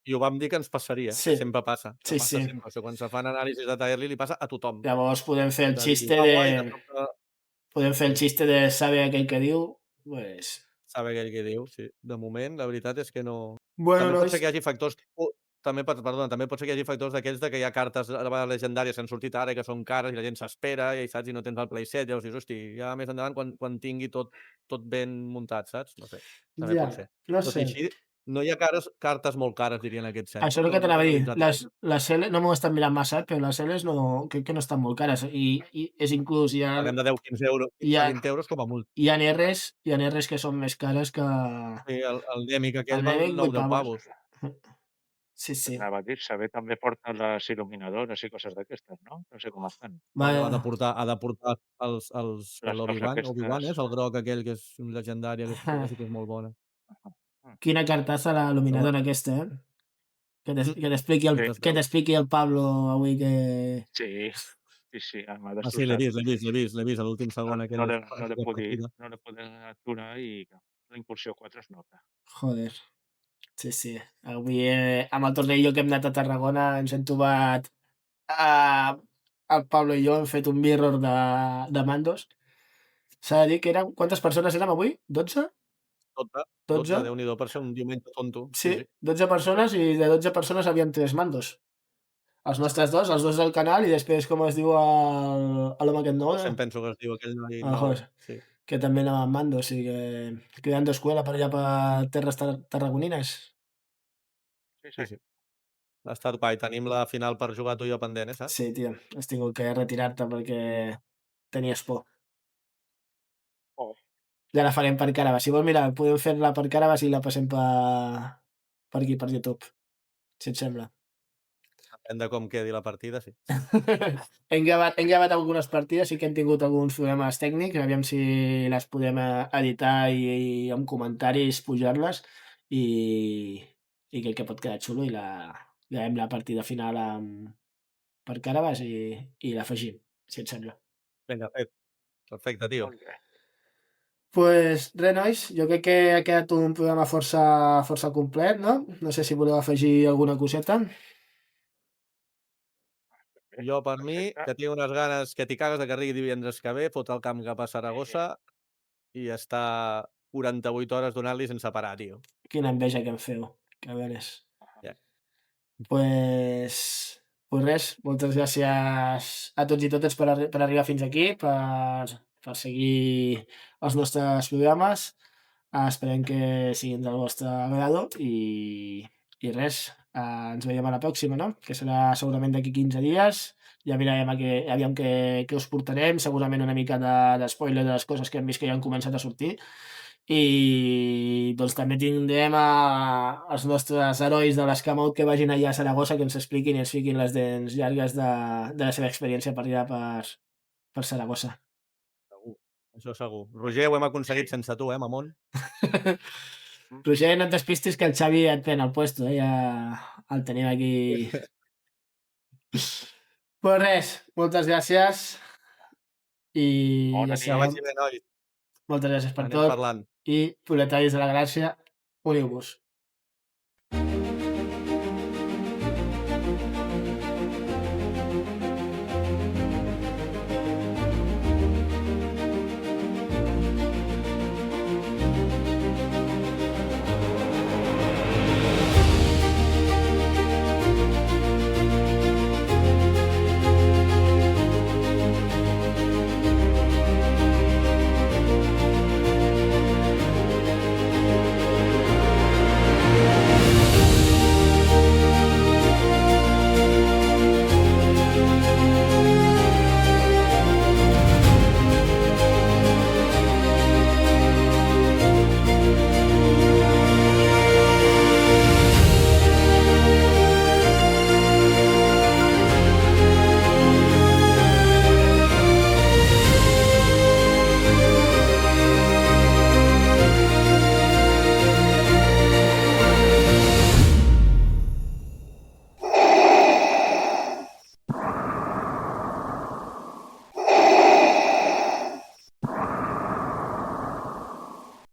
A: I ho vam dir que ens passaria,
B: Sí,
A: que sempre passa, que
B: sí,
A: passa
B: sí.
A: sempre. Això quan se fan anàlisis de tier list li passa a tothom.
B: Llavors podem fer el
A: De dir,
B: xiste
A: guai, de
B: de...
A: sobte
B: Podem fer el xiste de saber aquell que diu, pues...
A: sabe aquell que diu, sí. De moment, la veritat és que no...
B: Bueno,
A: També pot ser
B: nois,
A: que hi hagi factors també pot ser que hi hagi factors d'aquells de que hi ha cartes a vegades legendàries que han sortit ara i que són cares i la gent s'espera i saps, i no tens el playset, llavors dius, hosti, ja més endavant quan tingui tot ben muntat, saps? No sé, també
B: ja,
A: pot ser.
B: no
A: Tot
B: sé.
A: i així, no hi ha cartes molt cares, diria, en aquest set.
B: Això és el
A: No
B: que t'anava a dir.
A: analitzat gaire.
B: Les L no m'ho he estat mirant massa, però les Ls no, crec que no estan molt cares. I és inclús,
A: Parlem de 10, 15 euros,
B: hi
A: 15
B: ha,
A: 20 euros com a molt.
B: hi ha Rs que són més cares que...
A: Sí, el Demic aquell
B: El
A: val
B: Demic,
A: 9
B: 8
A: 10
B: pavos.
A: pavos.
B: Sí, sí.
C: Anava a dir, Saber també porta les il·luminadores i coses d'aquestes, no? No sé com estan.
A: Bueno,
B: Va,
A: ha de portar
C: Les
A: l'Obi-Wan.
C: aquestes.
A: Obi-Wan és el groc aquell que és un legendari, aquesta sí que és molt bona.
B: quina cartassa la
A: Però bueno,
B: il·luminadora aquesta, eh? Que
C: Sí.
B: t'expliqui el Pablo avui que...
C: Sí, m'ha
A: ah, sí, l'he
C: destrossat.
A: vist a l'últim segon aquell
C: No l'he
A: de partida.
C: pogut aturar i la impulsió 4 es nota.
B: Joder. Sí, sí. Avui, amb el torneillo que hem anat a Tarragona, ens hem trobat... El Pablo i jo hem fet un mirror de mandos. S'ha de dir que eren... Quantes persones érem avui? 12?
A: 12,
B: 12?
A: Déu-n'hi-do per ser un diumenge tonto.
B: Sí, 12 persones i de 12 persones havien 3 mandos. Els nostres dos, els dos del canal i després, com es diu l'home aquest nou,
A: José, em penso que es diu aquell noi
B: el
A: nou.
B: Jos,
A: Sí.
B: que també anava amb mando, o sigui que creando escuela per allà per terres tarragonines.
C: Sí.
A: Ha estat guai. Tenim la final per jugar tu i jo pendent, saps?
B: Sí, tio, has tingut que retirar-te perquè tenies por.
C: Oh,
B: Ja la farem per Carabas. Si vols, mira, podem fer-la per Carabas i la passem per aquí, per YouTube, si et sembla.
A: Depèn de com quedi la partida, sí.
B: Hem gravat algunes partides, sí que hem tingut alguns problemes tècnics, aviam si les podem editar i amb comentaris pujar-les i crec que pot quedar xulo i veiem la partida final per Carabas i l'afegim, si et sembla.
A: Vinga, fet. Perfecte, tio.
C: Molt bé.
B: Pues res, nois, jo crec que ha quedat un programa força complet, no? No sé si voleu afegir alguna coseta.
C: Bé,
A: Jo, per mi,
C: perfecte.
A: que tinc unes ganes que t'hi cagues de que arribi divendres que ve, fot el camp cap a Saragossa i està 48 hores donant-li sense parar, tio.
B: Quina enveja que em feu, cabrones.
A: Ja.
B: Pues res, moltes gràcies a tots i totes per arribar fins aquí, per seguir els nostres programes. Esperem que siguin del vostre agrado i res, ens veiem a la pròxima, no? Que serà segurament d'aquí 15 dies. Ja mirarem aviam què us portarem, segurament una mica d'espoiler de les coses que hem vist que ja han començat a sortir. I doncs també tindrem els nostres herois de l'Escamot que vagin allà a Saragossa, que ens expliquin i ens fiquin les dents llargues de la seva experiència per allà per Saragossa.
A: Segur. Això segur. Roger, ho hem aconseguit sense tu, Mamón?
B: Roger, no et despistis que el Xavi et pren el puesto, ja el tenim aquí. Pues res, moltes gràcies i
C: Bona
B: ja
C: nit.
A: Que
B: sabeu,
A: vagi bé, noi.
B: moltes gràcies per
A: Anem
B: tot
A: parlant.
B: i proletaris de la gràcia, uniu-vos.